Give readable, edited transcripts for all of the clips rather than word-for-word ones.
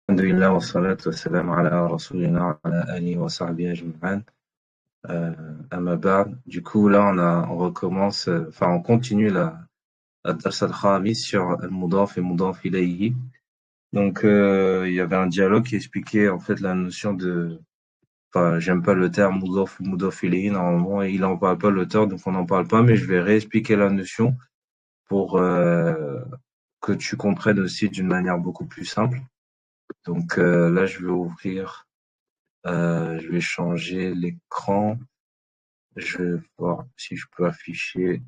الحمد لله والصلاة والسلام على رسولنا وعلى آله وصحبه أجمعين. أما بعد, du coup là on recommence, enfin on continue la dars al-khamis sur al-mudaf et mudaf ilayhi. Donc il y avait un dialogue qui expliquait en fait la notion de, enfin j'aime pas le terme mudaf ou mudaf ilayhi, normalement il en parle pas l'auteur donc on n'en parle pas, mais je vais réexpliquer la notion pour que tu comprennes aussi d'une manière beaucoup plus simple. Donc là je vais ouvrir. Je vais changer l'écran. Je vais voir si je peux afficher.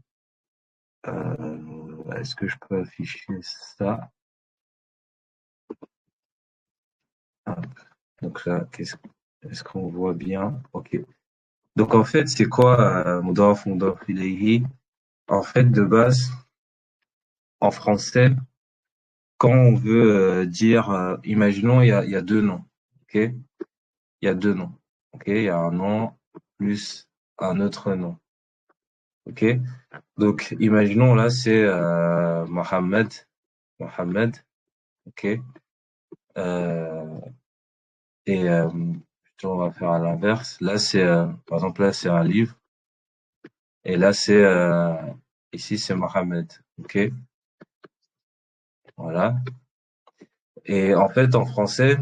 Est-ce que je peux afficher ça? Ah, donc là, est-ce qu'on voit bien? Ok. Donc en fait, c'est quoi Mudaf ilayhi? En fait, de base, en français, quand on veut dire, imaginons il y a deux noms. Ok? Il y a deux noms. Ok? Il y a un nom plus un autre nom. Ok? Donc, imaginons là, c'est Mohamed. Mohamed, ok. Euh, et plutôt, on va faire à l'inverse. Là, c'est, par exemple, là, c'est un livre. Et là, c'est, ici, c'est Mohamed, ok. Voilà. Et en fait, en français,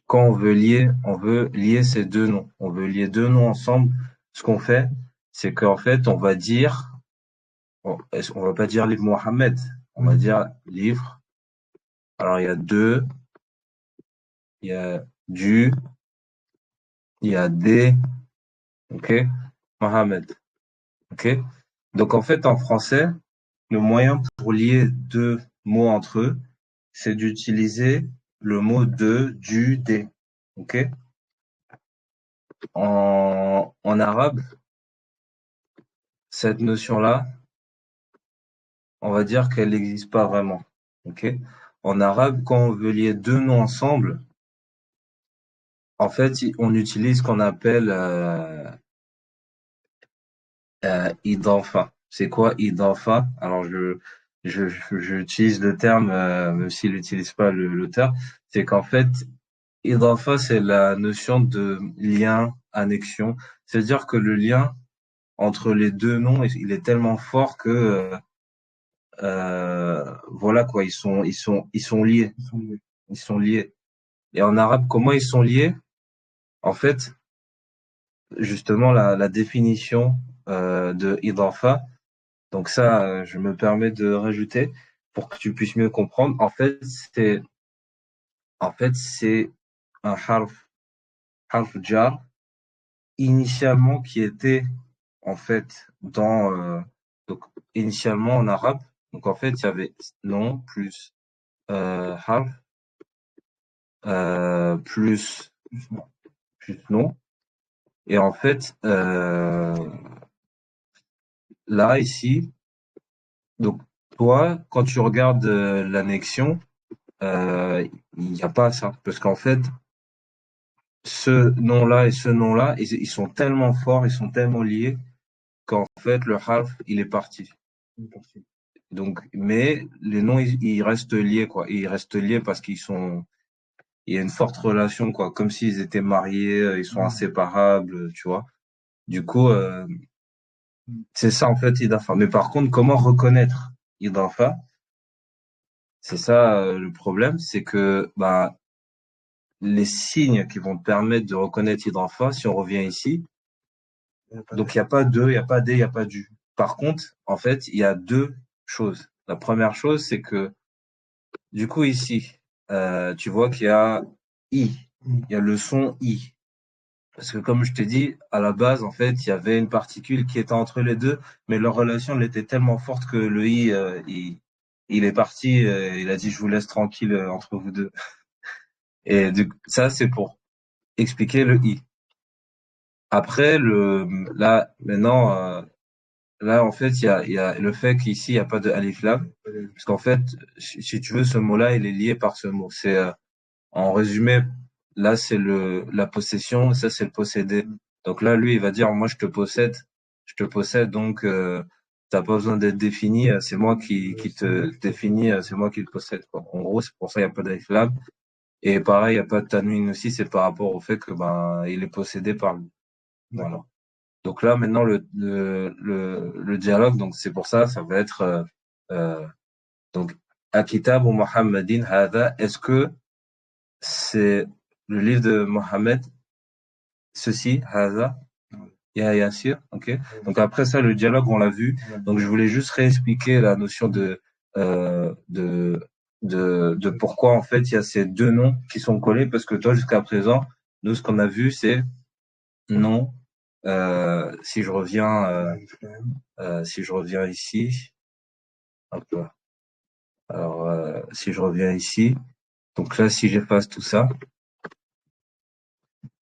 quand on veut lier ces deux noms. On veut lier deux noms ensemble. Ce qu'on fait, c'est qu'en fait, on va dire, on va pas dire livre Mohamed. On va dire livre. Alors, il y a deux, il y a du, il y a des, ok. Mohamed. Ok? Donc en fait, en français, le moyen pour lier deux mots entre eux, c'est d'utiliser le mot de, du, des. Ok? En arabe, cette notion-là, on va dire qu'elle n'existe pas vraiment. Ok? En arabe, quand on veut lier deux noms ensemble, en fait, on utilise ce qu'on appelle idafa. C'est quoi idafa? Alors j'utilise le terme, même s'il n'utilise pas l'auteur, c'est qu'en fait, idafa, c'est la notion de lien, annexion. C'est-à-dire que le lien entre les deux noms, il est tellement fort que voilà quoi, ils sont liés. Ils sont liés. Et en arabe, comment ils sont liés? En fait, justement, la définition de idafa. Donc ça, je me permets de rajouter pour que tu puisses mieux comprendre. En fait, c'est un harf jar initialement qui était en fait donc initialement en arabe. Donc en fait, il y avait nom plus harf plus nom. Et en fait, là ici, donc toi, quand tu regardes l'annexion, il n'y a pas ça parce qu'en fait ce nom-là et ce nom-là, ils sont tellement forts, ils sont tellement liés qu'en fait, le half, il est parti. Donc, mais les noms, ils restent liés, quoi. Ils restent liés parce il y a une forte relation, quoi. Comme s'ils étaient mariés, ils sont inséparables, tu vois. Du coup, c'est ça, en fait, Idafa. Mais par contre, comment reconnaître Idafa? C'est ça, le problème, c'est que, bah, les signes qui vont te permettre de reconnaître Idafa, si on revient ici, donc il n'y a pas de, il n'y a pas des, il n'y a pas du. Par contre, en fait, il y a deux choses. La première chose, c'est que du coup ici, tu vois qu'il y a i, il y a le son i. Parce que comme je t'ai dit, à la base, en fait, il y avait une particule qui était entre les deux, mais leur relation elle était tellement forte que le i, il est parti, il a dit je vous laisse tranquille entre vous deux. Et ça, c'est pour expliquer le i. Après, là, maintenant, là, en fait, il y a le fait qu'ici, il n'y a pas de alif lam. Parce qu'en fait, si tu veux, ce mot-là, il est lié par ce mot. C'est, en résumé, là, c'est la possession, ça, c'est le possédé. Donc là, lui, il va dire, moi, je te possède, donc, t'as pas besoin d'être défini, c'est moi qui te définis, c'est moi qui le possède, quoi. En gros, c'est pour ça, il n'y a pas d'alif lam. Et pareil, il n'y a pas de tanwin aussi, c'est par rapport au fait que ben il est possédé par lui. Voilà. Donc là, maintenant, le dialogue, donc c'est pour ça, ça va être euh, donc Akitab ou Muhammadin Hada, est-ce que c'est le livre de Mohammed, ceci, Hada? Yassir, ok. Donc après ça, le dialogue, on l'a vu. Donc je voulais juste réexpliquer la notion euh, de, de pourquoi en fait il y a ces deux noms qui sont collés, parce que toi, jusqu'à présent, nous, ce qu'on a vu, c'est non. Si je reviens, si je reviens ici, hop là. Alors, si je reviens ici, donc là, si j'efface tout ça,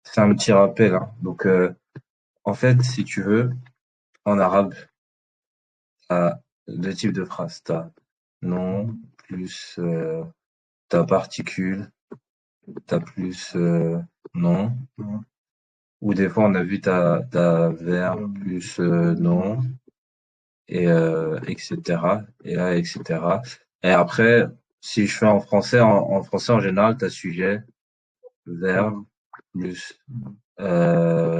c'est un petit rappel, hein. Donc, en fait, si tu veux, en arabe, t'as deux types de phrases. T'as nom plus ta particule, t'as plus nom. Ou des fois, on a vu ta verbe plus nom et etc. Et là, etc. Et après, si je fais en français, en français en général, t'as sujet, verbe plus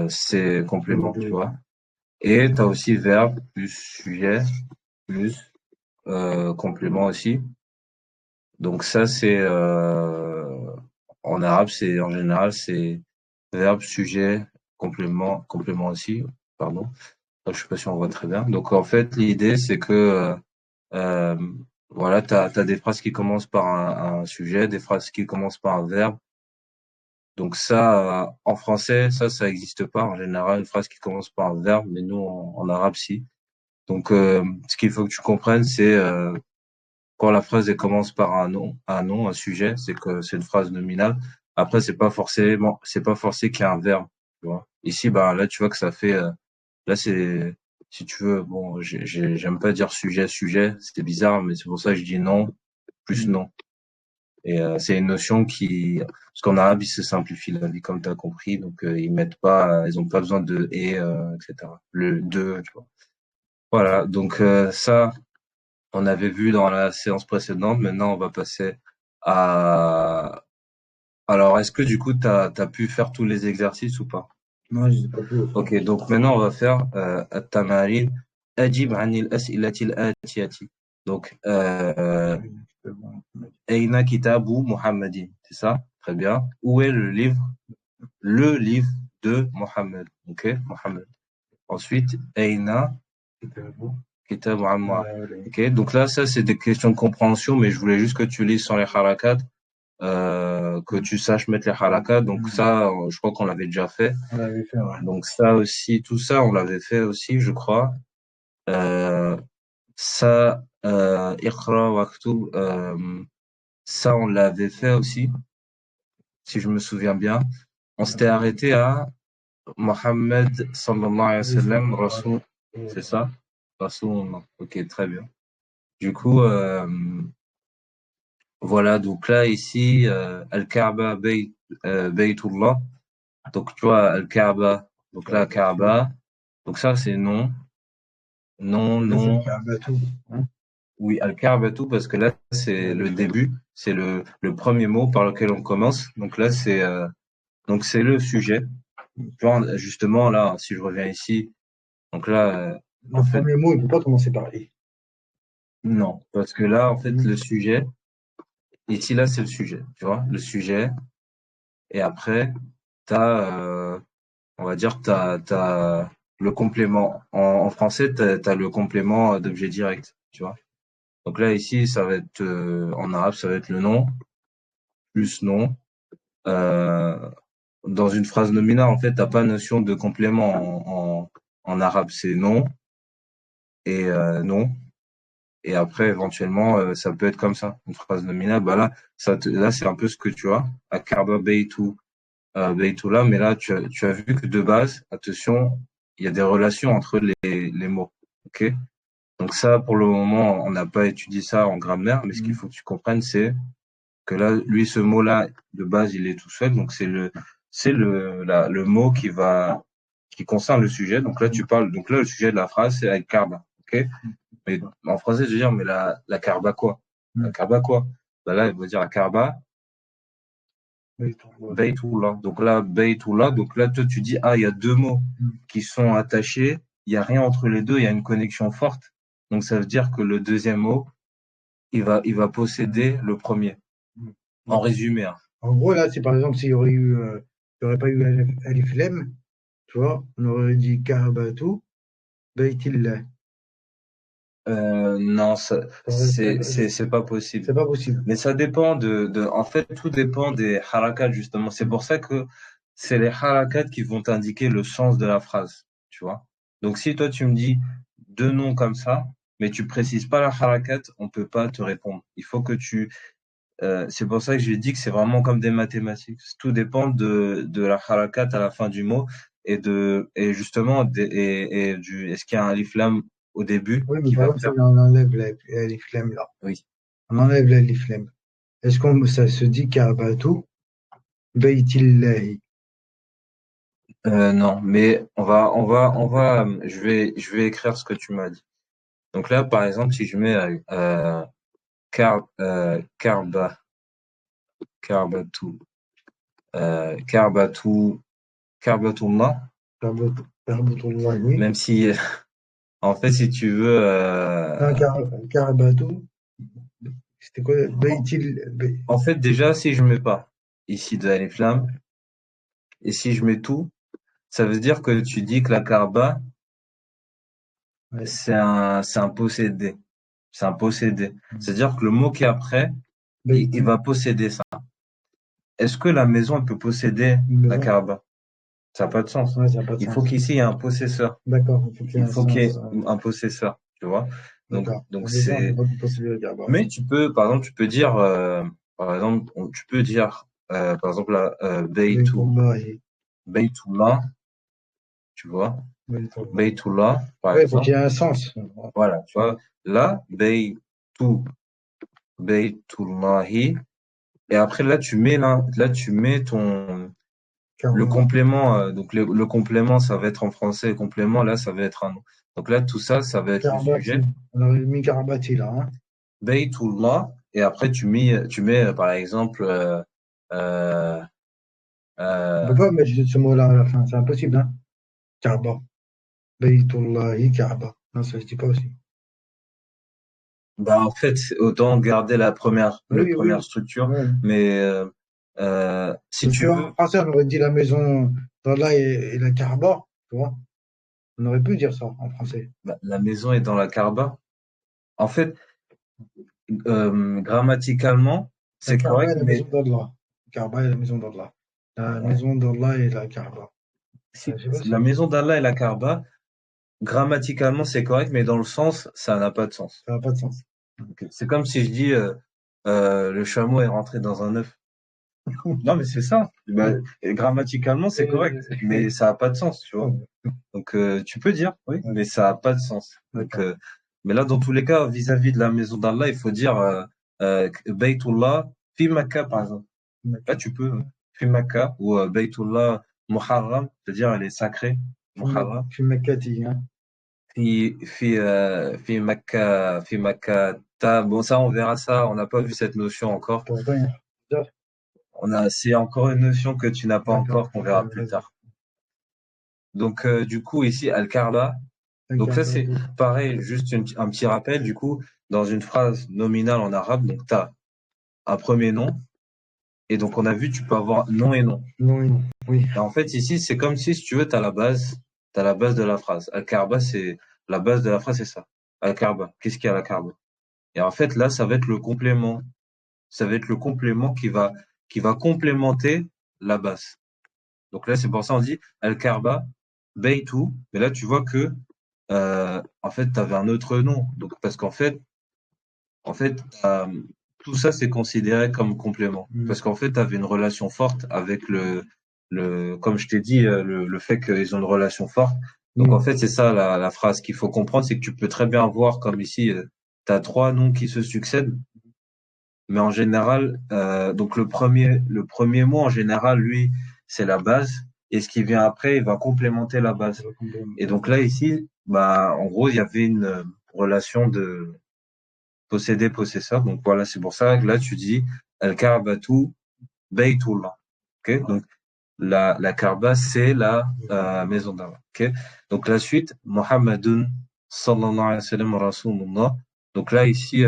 c'est complément, tu vois. Et t'as aussi verbe plus sujet plus complément aussi. Donc ça, c'est en arabe, c'est en général, c'est verbe, sujet, complément, complément aussi. Pardon. Je sais pas si on voit très bien. Donc en fait, l'idée, c'est que euh, voilà, t'as des phrases qui commencent par un sujet, des phrases qui commencent par un verbe. Donc ça, en français, ça existe pas en général, une phrase qui commence par un verbe, mais nous, en arabe, si. Donc, ce qu'il faut que tu comprennes, c'est quand la phrase elle commence par un nom, un sujet, c'est que c'est une phrase nominale. Après, c'est pas forcé qu'il y a un verbe, tu vois. Ici, bah là, tu vois que ça fait, là c'est, si tu veux, bon, j'aime pas dire sujet, c'était bizarre, mais c'est pour ça que je dis non plus non. Et c'est une notion qui, parce qu'en arabe, ils se simplifient la vie comme tu as compris, donc ils mettent pas, ils ont pas besoin de et, etc. Le de, tu vois. Voilà, donc ça, on avait vu dans la séance précédente. Maintenant, on va passer à. Alors, est-ce que du coup, t'as pu faire tous les exercices ou pas? Non, je sais pas tout. Ok, donc maintenant, on va faire التمارين أجب عن الأسئلة الآتية. Donc, أين كتاب محمد? C'est ça? Très bien. Où est le livre? Le livre de Mohammed. Ok, Mohammed. Ensuite, أين كتاب Ammar. Ok, donc là, ça, c'est des questions de compréhension, mais je voulais juste que tu lises sans les harakat, que tu saches mettre les harakat. Donc ça, je crois qu'on l'avait déjà fait. On l'avait fait, ouais. Donc ça aussi, tout ça, on l'avait fait aussi, je crois. Euh, ça, Iqra Waktub, ça, on l'avait fait aussi, si je me souviens bien. On s'était arrêté à Mohammed sallallahu alayhi wa sallam, Rasoul, c'est ça? Rasoul, ok, très bien. Du coup, voilà, donc là, ici, Al-Kaaba Baytullah. Donc, tu vois, Al-Kaaba, donc là, Kaaba. Donc ça, c'est non. Non, Là, c'est le non. cas bateau. Hein. Oui, Al-Kaabatu, parce que là, c'est le début, c'est le premier mot par lequel on commence. Donc là, donc c'est le sujet. Tu vois, justement, là, si je reviens ici, donc là, Le en fait, premier mot, il ne peut pas commencer par I. non, parce que là, en fait, le sujet, ici, là, c'est le sujet, tu vois, le sujet, et après, t'as, on va dire, t'as le complément. En français, t'as le complément d'objet direct, tu vois. Donc là, ici, ça va être, en arabe, ça va être le nom, plus nom. Euh, dans une phrase nominale, en fait, t'as pas notion de complément en arabe, c'est non et non. Et après, éventuellement, ça peut être comme ça, une phrase nominale. Bah là, là, c'est un peu ce que tu as. Akarba Beitou, Beitou là, mais là, tu as vu que de base, attention, il y a des relations entre les mots. Ok? Donc ça, pour le moment, on n'a pas étudié ça en grammaire, mais ce qu'il faut que tu comprennes, c'est que là, lui, ce mot-là, de base, il est tout seul. Donc c'est le mot qui concerne le sujet. Donc là, tu parles, donc là, le sujet de la phrase, c'est avec carba. Ok? Mais en français, je veux dire, mais la carba quoi? La carba quoi? Bah là, il veut dire la carba, Baytullah. Donc là, toi, tu dis, ah, il y a deux mots qui sont attachés, il n'y a rien entre les deux, il y a une connexion forte. Donc ça veut dire que le deuxième mot, il va posséder le premier. En résumé, hein. En gros, là, c'est par exemple, il y aurait pas eu Alif Lem, tu vois, on aurait dit Kaabatu, Baitillah. Non, Ça aurait été- c'est pas possible. C'est pas possible. Mais ça dépend en fait, tout dépend des harakat, justement. C'est pour ça que c'est les harakat qui vont t'indiquer le sens de la phrase, tu vois. Donc, si toi, tu me dis deux noms comme ça, mais tu précises pas la harakat, on peut pas te répondre. Il faut que c'est pour ça que j'ai dit que c'est vraiment comme des mathématiques. Tout dépend de la harakat à la fin du mot et justement, est-ce qu'il y a un alif lam au début Oui, mais qui par va exemple, si faire, on enlève l'Alif Lem, là, oui. on enlève l'Alif Lem. Est-ce qu'on ça se dit Kaabatu, Baitillahi? Non, mais je vais écrire ce que tu m'as dit. Donc là, par exemple, si je mets Karba, Karbatu, Karbatu, Karbatullah, Kaabatullahi. même si, en fait, si tu veux, Non, Kaabatu, c'était quoi? en fait, déjà, si je mets pas ici de l'alif lam, et si je mets tout, ça veut dire que tu dis que la Karba, Ouais, c'est un possédé. C'est un possédé. C'est-à-dire que le mot qui est après, il Baitil, va posséder ça. Est-ce que la maison elle peut posséder une la maison? Kaaba? Ça n'a pas de sens. Ouais, ça n'a pas de Il faut sens. qu'ici il y ait un possesseur. D'accord, il faut qu'il y ait Il un faut qu'il y ait sens. un possesseur, tu vois. Donc, D'accord. donc La maison, on c'est. peut pas posséder le Kaaba, Mais ouais. tu peux, par exemple, par exemple, tu peux dire, par exemple, Baitullahi, Baytullah, tu vois. Baitullah. Baytullah, par Ouais, il faut qu'il y exemple. ait un sens. Voilà, tu vois. Là, Baytullahi. Et après, là, tu mets le Karma. complément, donc le complément, ça va être en français, le complément, là, ça va être un nom. Donc là, tout ça, ça va être le Karbati. sujet. On aurait mis Karbati là, hein. Baytullah, et après, tu mets, par exemple, euh, On euh, peut pas mettre ce mot-là à la fin, c'est impossible, hein. Kaaba. Baitullahi Kaaba. Non, ça se dit pas aussi. bah, en fait, autant garder la Oui, première oui. structure, Ouais. mais si Parce tu qu'en veux, français, on aurait dit la maison d'Allah et la Kaaba, tu vois. On aurait pu dire ça en français. bah, la maison est dans la Kaaba. En fait, grammaticalement, La c'est Kaaba correct, et la mais maison d'Allah. La Kaaba et la maison d'Allah. La ouais. maison d'Allah et la Kaaba. Je sais pas La si maison d'Allah et la Kaaba, grammaticalement, c'est correct, mais dans le sens, ça n'a pas de sens. ça n'a pas de sens. Ok. C'est comme si je dis le chameau est rentré dans un œuf. Non, mais c'est ça. Bah, grammaticalement, c'est correct, mais ça n'a pas de sens, tu vois. Donc, tu peux dire, oui, Ouais, mais ça n'a pas de sens. Donc, d'accord. mais là, dans tous les cas, vis-à-vis de la maison d'Allah, il faut dire Baytullah fi Makkah, par exemple. Là, D'accord. tu peux, hein. Fi Makkah ou Baytullah Muharram, c'est-à-dire elle est sacrée, Muharram. في مكتي ها Fi Makkah, fi Makkah. Bon, ça, on verra ça. On n'a pas vu cette notion encore. pour rien. C'est encore une notion que tu n'as pas D'accord. encore, qu'on verra plus Vas-y. tard. Donc, du coup, ici, Al-Karba. Donc ça, c'est D'accord. pareil, juste un petit rappel. Du coup, dans une phrase nominale en arabe, donc tu as un premier nom. Et donc, on a vu, tu peux avoir nom et nom. Non, non. Oui. Et en fait, ici, c'est comme si tu veux, tu as la base. Tu as la base de la phrase. Al-Karba, c'est la base de la phrase, c'est ça. Al-Karba. Qu'est-ce qu'il y a à Al-Karba? Et en fait, là, ça va être le complément. Ça va être le complément qui va complémenter la base. Donc là, c'est pour ça on dit Al-Karba, Baytu. Mais là, tu vois que en fait, tu avais un autre nom. Donc parce qu'en fait, tout ça c'est considéré comme complément. Parce qu'en fait, tu avais une relation forte avec comme je t'ai dit, le fait qu'ils ont une relation forte. Donc en fait, c'est ça la phrase qu'il faut comprendre, c'est que tu peux très bien voir comme ici, tu as trois noms qui se succèdent. Mais en général, donc le premier mot en général, lui, c'est la base, et ce qui vient après, il va complémenter la base. Et donc là ici, bah en gros, il y avait une relation de possédé-possesseur. Donc voilà, c'est pour ça que là tu dis Al-Ka'batu Baytullah. Ok, donc la Kaaba, c'est la maison d'Allah. Ok, donc la suite, Muhammadun sallallahu alayhi wa sallam Rasulullah. Donc là, ici,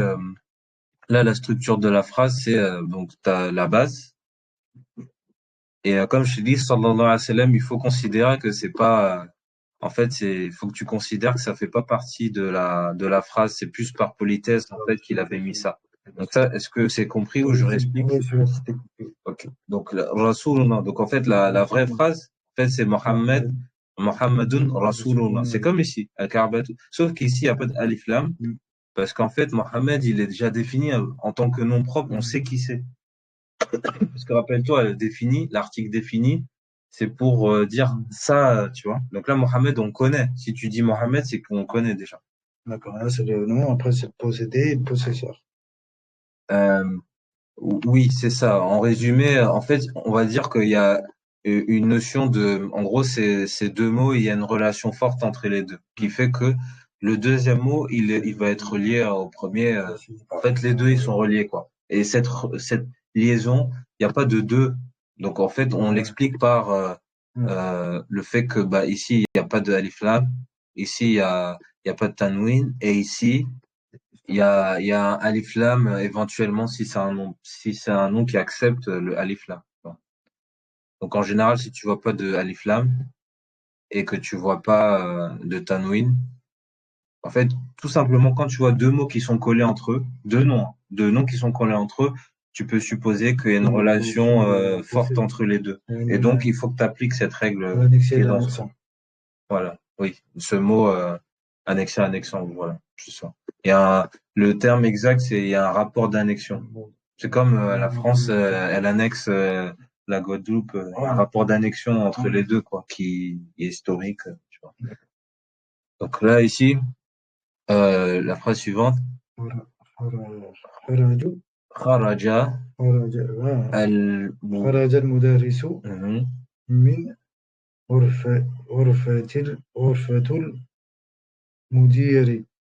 là, la structure de la phrase, c'est donc t'as la base. Et comme je te dis, sallallahu alayhi wa sallam, il faut considérer que c'est pas, en fait, il faut que tu considères que ça fait pas partie de la phrase. C'est plus par politesse, en fait, qu'il avait mis ça. Donc ça, est-ce que c'est compris ou je réexplique? Oui, c'était coupé. Ok. Donc, Rasulullah. Donc, en fait, la vraie phrase, en fait, c'est Mohammed, Mohammedun Rasulullah. C'est comme ici, Al-Ka'bah. Sauf qu'ici, il n'y a pas d'alif lam. Parce qu'en fait, Mohammed, il est déjà défini en tant que nom propre. On sait qui c'est. Parce que rappelle-toi, l'article défini, c'est pour dire ça, tu vois. Donc là, Mohammed, on connaît. Si tu dis Mohammed, c'est qu'on connaît déjà. D'accord, là c'est le nom, après c'est le possédé et le possesseur. Euh, oui, c'est ça. En résumé, en fait, on va dire qu'il y a une notion de, en gros, ces deux mots, il y a une relation forte entre les deux, qui fait que le deuxième mot, il va être lié au premier. En fait, les deux, ils sont reliés, quoi. Et cette liaison, il n'y a pas de deux. Donc, en fait, on l'explique par le fait que, bah, ici, il n'y a pas de alif lam, ici, il y a pas de tanwin, et ici, il y a un alif lam éventuellement si c'est un nom qui accepte le alif lam. Donc en général, si tu vois pas de alif lam et que tu vois pas de tanwin, en fait, tout simplement quand tu vois deux mots qui sont collés entre eux, deux noms qui sont collés entre eux, tu peux supposer qu'il y a une relation forte entre les deux. Et donc il faut que tu appliques cette règle qui est dans ce. Voilà, oui, ce mot annexé, annexant, voilà, c'est ça. Le terme exact, c'est il y a un rapport d'annexion. C'est comme la France, elle annexe la Guadeloupe, un rapport d'annexion entre les deux, quoi, qui est historique, tu vois. Donc là, ici, la phrase suivante, kharaja خرج المدرس Mhm. من غرفة المدير.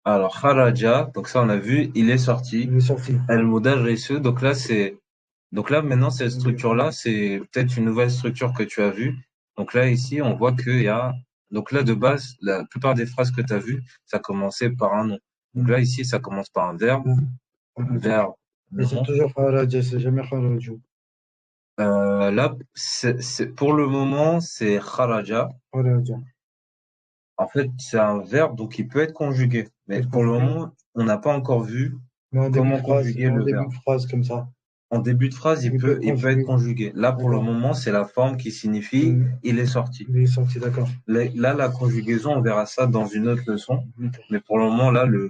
Alors, kharaja, donc ça on a vu, il est sorti. Il est sorti. Al-mudarrisu, donc là maintenant cette structure-là, c'est peut-être une nouvelle structure que tu as vue. Donc là ici, on voit qu'il y a, donc là de base, la plupart des phrases que tu as vues, ça commençait par un nom. Donc là ici, ça commence par un verbe, Mais c'est nom. toujours خرج, c'est jamais خرجوا. Là, pour le moment, c'est kharaja. خرج. En fait, c'est un verbe, donc il peut être conjugué. Mais pour le moment, on n'a pas encore vu Mais en début de comment phrase, conjuguer le verbe. comme ça. En début de phrase, Il peut être il peut être conjugué. conjugué. Là, pour le D'accord. moment, c'est la forme qui signifie il est sorti. Il est sorti, d'accord. Là, la conjugaison, on verra ça dans une autre leçon. Mais pour le moment, là, le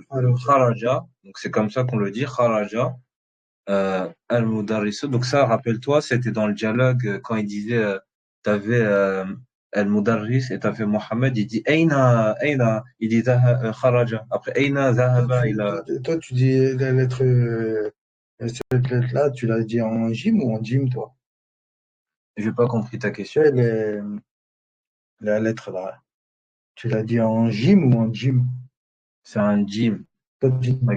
kharaja, donc c'est comme ça qu'on le dit, kharaja, al-mudarrisu. Donc ça, rappelle-toi, c'était dans le dialogue quand il disait, t'avais al-mudarris et t'avais Mohammed, il dit Aina, il dit kharaja. Après, Aina zahaba, Toi, tu dis la lettre, cette lettre-là, tu l'as dit en gym ou en gym, toi? J'ai pas compris ta Tu question. sais, la lettre là, tu l'as dit en gym ou en gym? C'est un gym. Toi, tu dis gym.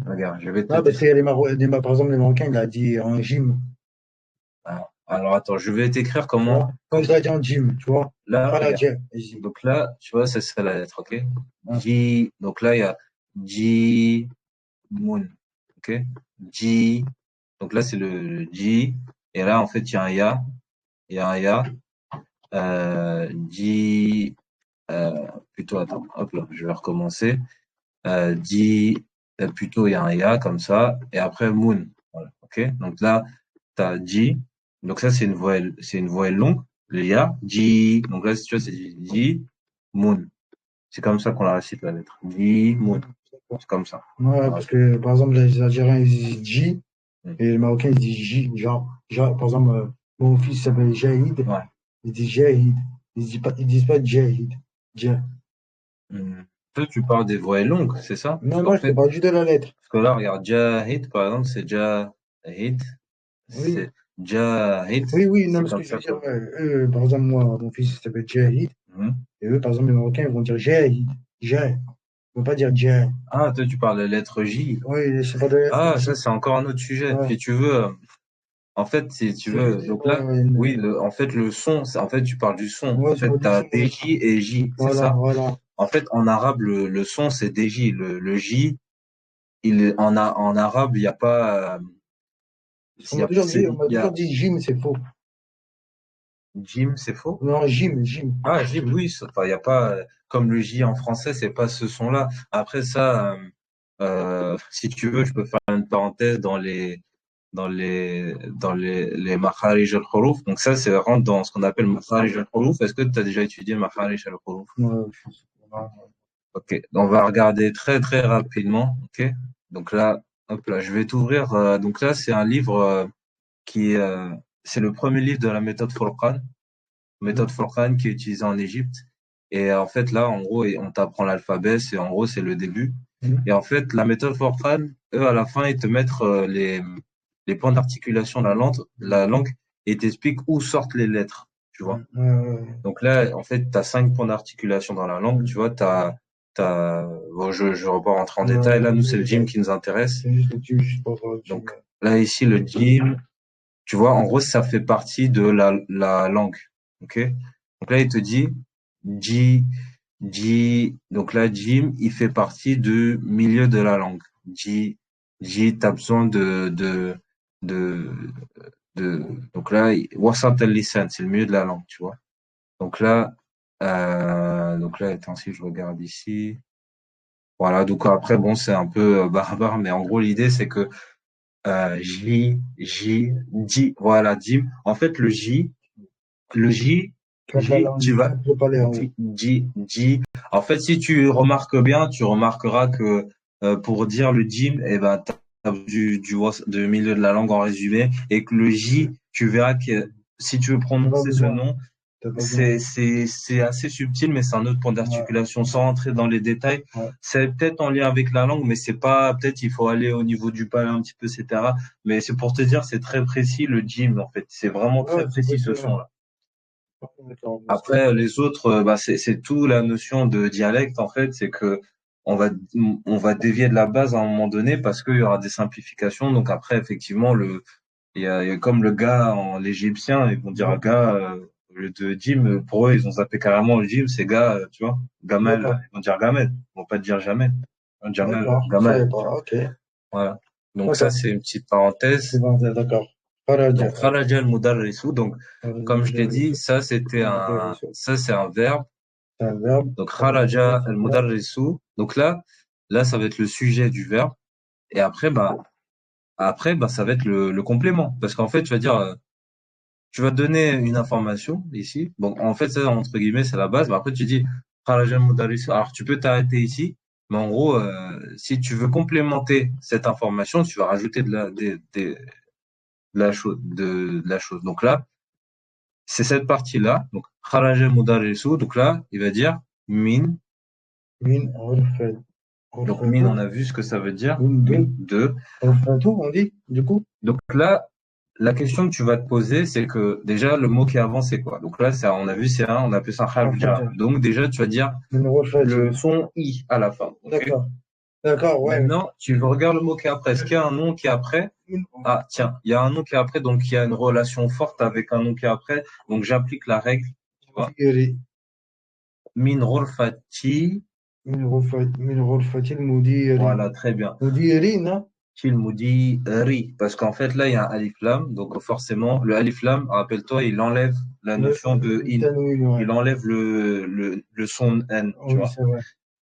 Regarde, je vais te Ah, parce dire. qu'il y a par exemple, les Marocains, il a dit en gym. Alors, attends, je vais t'écrire Tu vois? Quand je l'ai dit en gym, tu vois? là, Pas la regarde. gym, ici. Donc là, tu vois, ça c'est la lettre, ok? Hein. J, donc là, il y a J, Moon, ok? J, donc là, c'est le J, et là, en fait, il y a un Ya, il y a un Ya, J, plutôt, attends, hop là, je vais recommencer. J, plutôt, il y a un Ya, comme ça, et après, Moon, voilà, ok? Donc là, t'as J, donc ça, c'est une voyelle longue, le Ya, J, donc là, si tu vois, c'est J, Moon. C'est comme ça qu'on la récite, la lettre. J, Moon. C'est comme ça. Ouais, Voilà. parce que, par exemple, les Algériens, ils disent J, Mm. et les Marocains, ils disent J. Genre, par exemple, mon fils s'appelle Jahid, Ouais. il dit Jahid. Ils disent pas Jahid. Jah. Toi, tu parles des voyelles longues, c'est ça? Parce Non, qu'en moi, je te fait, parle juste de la lettre. parce que là, regarde, Jahid, par exemple, c'est Jahid. Oui. C'est Jahid. Oui, oui, non, C'est mais ce comme que je veux ça, dire, quoi. eux, par exemple, moi, mon fils, il s'appelle Jahid, Mhm. et eux, par exemple, les Marocains, ils vont dire Jahid. Jah. Ils vont pas dire Jah. Ah, toi, tu parles de la lettre J. Oui, c'est pas de la lettre Ah, ça, J. c'est encore un autre sujet. Ouais. Si tu veux, En fait, si tu C'est veux, juste, donc là, oui, en fait, le son, en fait, tu parles du son. En ouais, fait, sur du t'as son, oui. DJ et J, c'est Voilà, ça? voilà. En fait, en arabe, le son, c'est DJ. Le J, en arabe, il n'y a pas, Parce qu'on m'a toujours dit, on m'a il y toujours a, dit gym, c'est faux. Jim, c'est faux? Non, gym, gym. Ah, Jim, oui, enfin, il y a pas, comme le J en français, c'est pas ce son-là. Après ça, si tu veux, je peux faire une parenthèse les makharij al-huruf. Donc ça, c'est rentre dans ce qu'on appelle makharij al-huruf. Est-ce que tu as déjà étudié makharij al-huruf? Ouais, je pense pas. Ok, on va regarder très très rapidement. Ok, donc là, hop là, je vais t'ouvrir. Donc là, c'est un livre qui est, c'est le premier livre de la méthode Mhm. Furqan qui est utilisée en Égypte. Et en fait, là, en gros, on t'apprend l'alphabet. C'est en gros, c'est le début. Mhm. Et en fait, la méthode Furqan, eux, à la fin, ils te mettent les points d'articulation de la langue et t'expliquent où sortent les lettres. Tu vois. Ouais, ouais, Donc là, en fait, tu as 5 points d'articulation dans la langue. ouais. Tu vois, bon, je ne vais pas rentrer en Ouais, détail. Là, nous, c'est le ouais. gym qui nous intéresse. C'est juste là-dessus, je sais pas trop là-dessus. Donc là, ici, le gym, tu vois, en gros, ça fait partie de la langue. OK? Donc là, il te dit, J, donc là, Jim, il fait partie du milieu de la langue. T'as besoin de, donc là, wasat al-lisan, c'est le milieu de la langue, tu vois. Donc là, attends, si je regarde ici. Voilà, donc après, bon, c'est un peu barbare, mais en gros, l'idée, c'est que voilà, Jim. En fait, le Claque la Tu langue, vas, claque le palais en haut. En fait, si tu remarques bien, tu remarqueras que pour dire le Jim, eh ben, t'as du milieu de la langue en résumé, et que le J, tu verras que si tu veux T'as pas prononcer ce besoin. nom, T'as pas besoin. c'est assez subtil, mais c'est un autre point Ouais, d'articulation. Sans rentrer dans les détails, ouais. c'est peut-être en lien avec la langue, mais c'est pas, peut-être il faut aller au niveau du palais un petit peu, etc. Mais c'est pour te dire, c'est très précis le Jim, en fait. C'est vraiment Ouais, très c'est précis ce précis, ouais. son-là. D'accord, bah, c'est Après, les autres, bah, c'est tout la notion de dialecte, en fait, c'est que on va, on va dévier de la base à un moment donné parce qu'il y aura des simplifications. Donc après, effectivement, il y a comme le gars en l'égyptien, ils vont dire ouais. gars, au lieu de Jim, pour eux, ils ont zappé carrément le Jim, c'est gars, tu vois, Gamel, D'accord, ils vont dire Gamel, ils vont pas dire jamais. Jamel, d'accord. Je Gamal, savais tu vois. pas, ok. Voilà. Donc ça, D'accord. c'est une petite C'est parenthèse. bon, d'accord. Faraja. Donc, kharaja al-mudarrisu. Donc, comme je t'ai dit, Faraja, ça, c'est un verbe. c'est un verbe. Donc, Faraja, kharaja c'est un verbe. al-mudarrisu. Donc là, ça va être le sujet du verbe. Et après, ça va être le complément. Parce qu'en fait, tu vas dire, tu vas donner une information ici. Bon, en fait, ça, entre guillemets, c'est la base. Mais après, tu dis, kharaja al-mudarrisu. Alors, tu peux t'arrêter ici. Mais en gros, si tu veux complémenter cette information, tu vas rajouter de la chose. Donc là, c'est cette partie-là. Donc, kharaja al-mudarrisu. Donc là, il va dire min. Min, Orfed. Donc, min, Orfetou. on a vu ce que ça veut dire. Min Min, 2. 2. Orfetou, on dit, du coup. Donc là, la question que tu vas te poser, c'est que déjà, le mot qui est avant, c'est quoi? Donc là, on a vu, on appelle ça kharja. Orfetou. Donc déjà, tu vas dire Min le Orfetou. son i à la fin. Ok. D'accord. D'accord, ouais. Maintenant, tu regardes le mot qui est après. Est-ce qu'il y a un nom qui est après? Min Ah, tiens, il y a un nom qui est après, donc il y a une relation forte avec un nom qui est après. Donc j'applique la règle, tu vois. Orfetou. Min ghurfati. من غرفة المدير. Voilà, très bien. مديرين. Qu'il me dit ri, parce qu'en fait là il y a un alif lam, donc forcément le alif lam, rappelle-toi, il enlève la notion de in, التنوين ouais. il enlève le son n, tu Oui, vois. c'est vrai.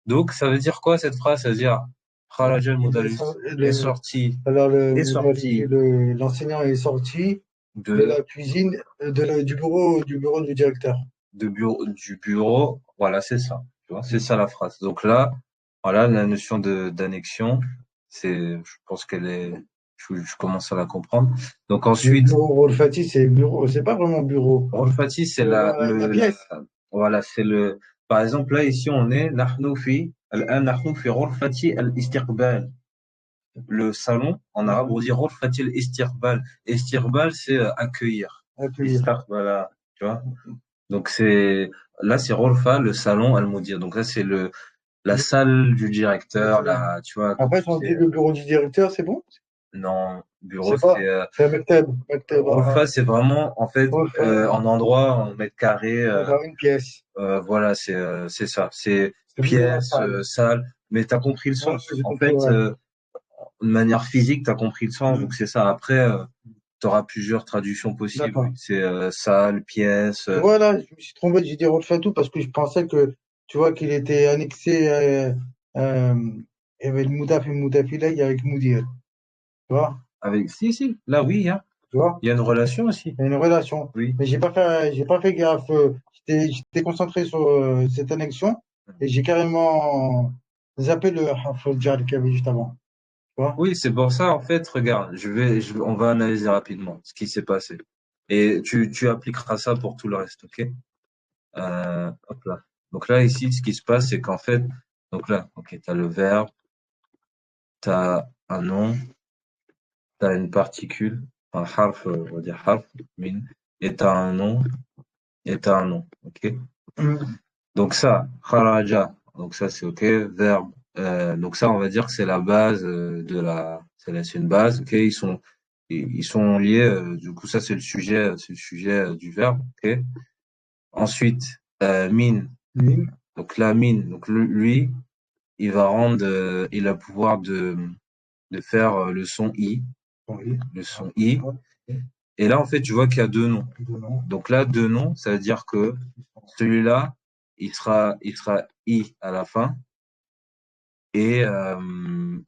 Donc ça veut dire quoi cette phrase? Ça veut dire kharaja Il est al-mudarris sor- le, alors est sorti l'enseignant est sorti de de la cuisine, du bureau du directeur. du bureau, voilà c'est ça, tu vois, c'est ça la phrase. Donc là, voilà la notion de d'annexion, je pense je commence à la comprendre. Donc Le ensuite bureau Rolfati, c'est bureau, c'est pas vraiment bureau. Rafati, c'est C'est la pièce. voilà, par exemple, là, ici, on est, نحن في غرفة الاستقبال. Le salon, en arabe, on dit غرفة الاستقبال. Istiqbal, c'est accueillir. Accueillir. Voilà, tu vois. Donc là, c'est غرفة, le salon, al-mudir. Donc là, c'est la salle du directeur, Ouais. tu vois, quand Après, tu si on sais, dit le bureau du directeur, c'est bon? non. Bureau, C'est pas, c'est un mektab, mektab, Ghurfa, c'est vraiment, en fait, refait, en endroit, en mètre carré, dans une pièce. voilà, c'est ça. C'est C'est plus la pièce, salle. salle, mais t'as compris le Ouais, sens. j'ai En compris, fait, ouais. de manière physique, t'as compris le sens, donc Mm. c'est ça. Après, t'auras plusieurs traductions possibles, D'accord. oui. C'est salle, pièce. Tu vois, là, je me suis trompé, j'ai dit tout parce que je pensais que, tu vois, qu'il était annexé, il y avait le Moudaf et le Moudafilay avec Moudir. Tu vois? Avec, si, là, oui, hein. Tu vois? Il y a une relation aussi. Il y a une relation. Oui. Mais j'ai pas fait gaffe. J'étais concentré sur cette annexion et j'ai carrément zappé le Hafez Jar qu'il y avait juste avant. Tu vois? Oui, c'est pour ça, en fait, regarde, on va analyser rapidement ce qui s'est passé. Et tu appliqueras ça pour tout le reste, ok? Hop là. Donc là, ici, ce qui se passe, c'est qu'en fait, donc là, ok, t'as le verbe, t'as un nom, t'as une particule, un harf, on va dire harf, min, et t'as un nom, et t'as un nom, ok? Mm. Donc ça, kharaja, donc ça c'est ok, verbe, donc ça on va dire que c'est la base c'est une base, ok? Ils sont liés, du coup ça c'est le sujet du verbe, ok? Ensuite, min, Mm. donc la min, donc lui, il a le pouvoir de faire le son i, Oui. le son i. D'accord. Et là en fait tu vois qu'il y a deux noms. Deux noms. Donc là deux noms, ça veut dire que celui-là, il sera i à la fin. Et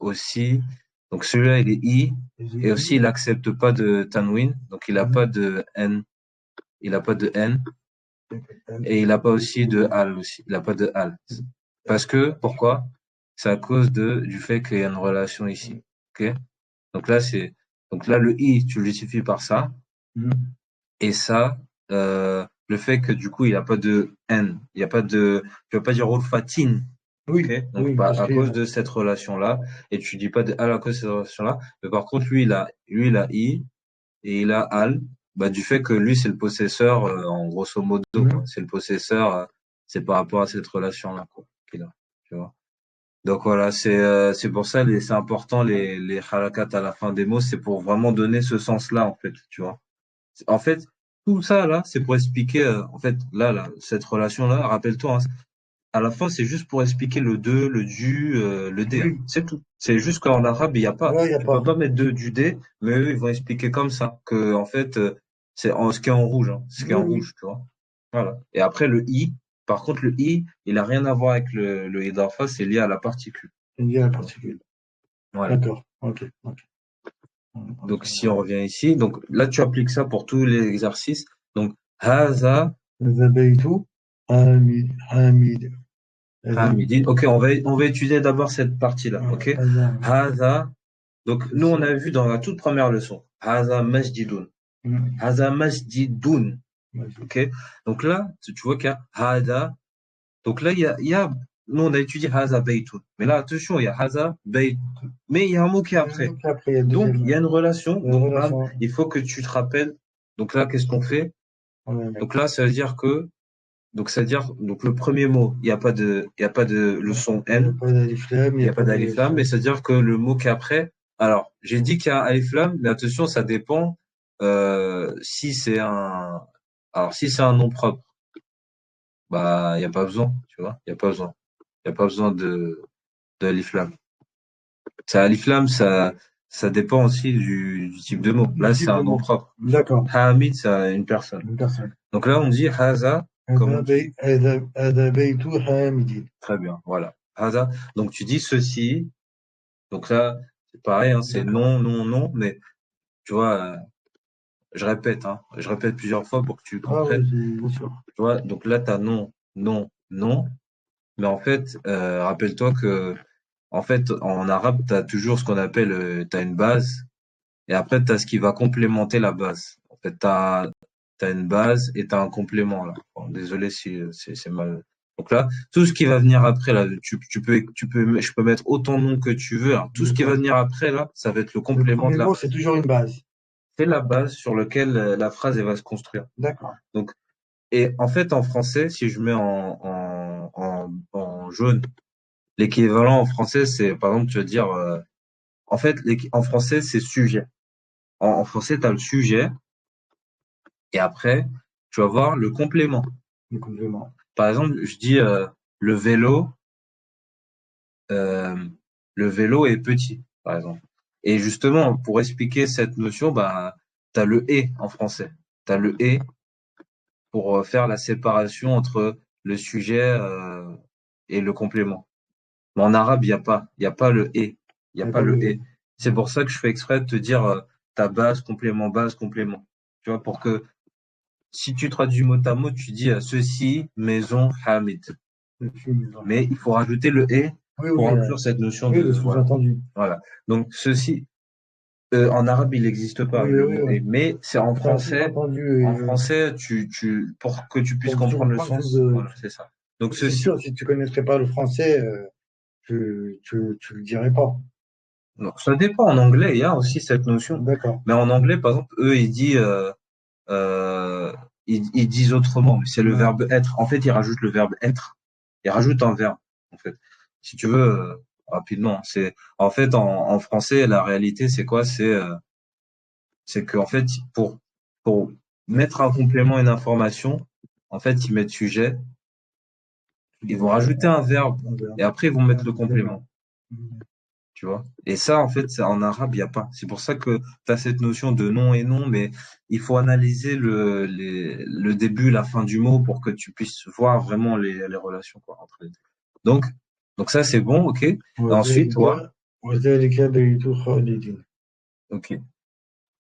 aussi, donc celui-là, il est I, et aussi il accepte pas de tanwin, donc il a pas de N, il a pas de N, et il a pas aussi de al aussi, il a pas de al. Parce que, pourquoi? C'est à cause du fait qu'il y a une relation ici. Ok? Donc là, donc là, le I, tu le justifies par ça, Mm. et ça, le fait que du coup, il n'y a pas de N, il n'y a pas de, tu vas pas dire Fatin. Ok, Oui, donc oui, bah, parce à qu'il y cause a de cette relation-là, et tu dis pas de al à cause de cette relation-là, mais par contre lui il a i et il a al, bah du fait que lui c'est le possesseur en grosso modo quoi, Mm. c'est le possesseur, c'est par rapport à cette relation-là quoi qu'il a, tu vois. Donc voilà, c'est pour ça c'est important les harakat à la fin des mots, c'est pour vraiment donner ce sens-là en fait, tu vois. En fait tout ça là, c'est pour expliquer en fait là cette relation-là, rappelle-toi, hein, à la fin, c'est juste pour expliquer le de, le du, le dé, hein. Oui, C'est tout. C'est juste qu'en arabe, il y a pas, là, il n'y a tu peux pas. pas mettre du dé, mais eux, ils vont expliquer comme ça, que, en fait, ce qui est en rouge, hein, ce qui est Oui, en oui, rouge, tu vois. Voilà. Et après, le i, par contre, le i, il a rien à voir avec le i d'en face, c'est lié à la particule, il y a la tu vois. particule. Voilà. D'accord, ok, ok. Donc, si on revient ici, donc là, tu appliques ça pour tous les exercices. Donc, haza, Zabaitu, Hamid, Hamid, hamidin. Ok, on va étudier d'abord cette partie-là, ok? Haza, donc, nous, on a vu dans la toute première leçon, Haza Masjidun. Haza Masjidun. OK? Donc là, tu vois qu'il y a Hada. Donc là, nous, on a étudié Haza Baytun. Mais là, attention, il y a Haza Bayt. Mais il y a un mot qui est après. Après, il y a le Donc, il y a deuxième. une relation. Il y a une Donc, relation. il faut que tu te rappelles. Donc là, qu'est-ce qu'on fait? Ouais, Donc là, ça veut dire que, donc, c'est-à-dire, donc le premier mot, il y a pas de le son il n'y a N. pas d'alif lam, il Il n'y n'y a a pas pas d'alif de. lam, mais c'est-à-dire que le mot qui est après, alors, j'ai dit qu'il y a un alif lam, mais attention, ça dépend si c'est alors si c'est un nom propre, bah il n'y a pas besoin, tu vois, il n'y a pas besoin, il n'y a pas besoin de alif lam. C'est alif lam, ça dépend aussi du type de mot. Du Là, c'est type de un nom mot. propre. D'accord. Hamid, c'est une personne. Une personne. Donc là, on dit haza, comme on dit. هذا بيت حامد. Très bien, voilà. Haza. Donc tu dis ceci. Donc là, c'est pareil, hein, c'est D'accord. non, non, non, mais tu vois. Je répète, hein, je répète plusieurs fois pour que tu Ah oui, comprennes. bien sûr. Tu vois, donc là, tu as non, non, non. Mais en fait, rappelle-toi que, en fait, en arabe, tu as toujours ce qu'on appelle, tu as une base, et après, tu as ce qui va complémenter la base. En fait, tu as une base et tu as un complément, là. Bon, désolé si c'est mal. Donc là, tout ce qui va venir après, là, je peux mettre autant de noms que tu veux, hein. Tout ce qui va D'accord. venir après, là, ça va être le Le complément premier de la mot, c'est base. toujours une base. C'est la base sur laquelle la phrase, elle va se construire. D'accord. Donc, et en fait, en français, si je mets en jaune, l'équivalent en français, c'est, par exemple, tu vas dire, en fait, en français, c'est sujet. En français, tu as le sujet et après, tu vas voir le complément. Le complément. Par exemple, je dis le vélo, euh, le vélo est petit, par exemple. Et justement, pour expliquer cette notion, bah, tu as le et en français. Tu as le et pour faire la séparation entre le sujet et le complément. Mais en arabe, il y a pas le et, il y a Il n'y a pas pas le de. et. C'est pour ça que je fais exprès de te dire ta base, complément, base, complément. Tu vois, pour que si tu traduis mot à mot, tu dis ceci, maison, Hamid. Mais il faut rajouter le et Oui, pour oui, inclure cette notion oui, le de voilà. sous-entendu. Voilà. Donc ceci, en arabe, il n'existe pas Oui, le oui, mot oui. et, mais c'est en C'est un français. sous-entendu. En français, pour que tu puisses Pour que tu comprendre le comprennes, sens, voilà, c'est ça. Donc c'est ceci. sûr, si tu connaîtrais pas le français, tu le dirais pas. Non, ça dépend. En anglais, il y a aussi cette notion. D'accord. Mais en anglais, par exemple, eux, euh, ils disent autrement. Mais c'est le Ouais. verbe être. En fait, ils rajoutent le verbe être. Ils rajoutent un verbe. En fait, si tu veux, rapidement, c'est en fait en français, la réalité, c'est quoi? C'est que en fait, pour mettre un complément, une information, en fait, ils mettent sujet. Ils vont rajouter un verbe On verra. et après ils vont mettre le D'accord. complément. Tu vois? Et ça, en fait, en arabe, il n'y a pas. C'est pour ça que tu as cette notion de nom et nom, mais il faut analyser le début, la fin du mot pour que tu puisses voir vraiment les relations, quoi, entre les deux. Donc, donc ça, c'est bon, ok. Et ensuite, toi, وذلك وذلك بيت خالد. ok.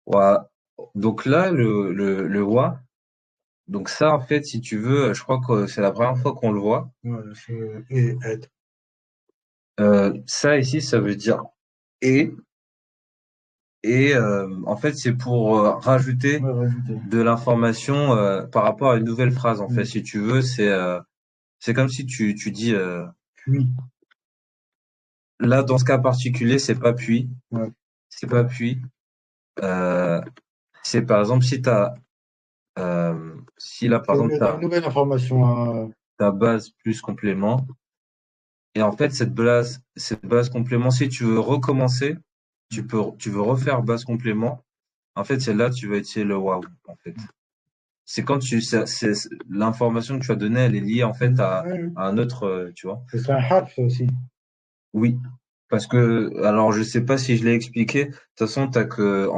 Wa. Donc là, le wa, donc ça, en fait, si tu veux, je crois que c'est la première fois qu'on le voit. Voilà, c'est et être. Ça ici, ça veut dire et. Et en fait, c'est pour rajouter Ouais, rajouter. de l'information par rapport à une nouvelle phrase. En fait, Oui. si tu veux, c'est comme si tu dis Puis. là dans ce cas particulier, c'est pas puis, Ouais. c'est pas puis. Euh, c'est par exemple si là par exemple T'as une nouvelle information à. ta base plus complément et en fait cette base complément, si tu veux recommencer, tu veux refaire base complément. En fait, c'est là que tu vas utiliser le wow en fait. C'est quand l'information que tu as donnée, elle est liée en fait Ouais. à un autre, tu vois. C'est un harf aussi. Oui, parce que, alors je sais pas si je l'ai expliqué. De toute façon,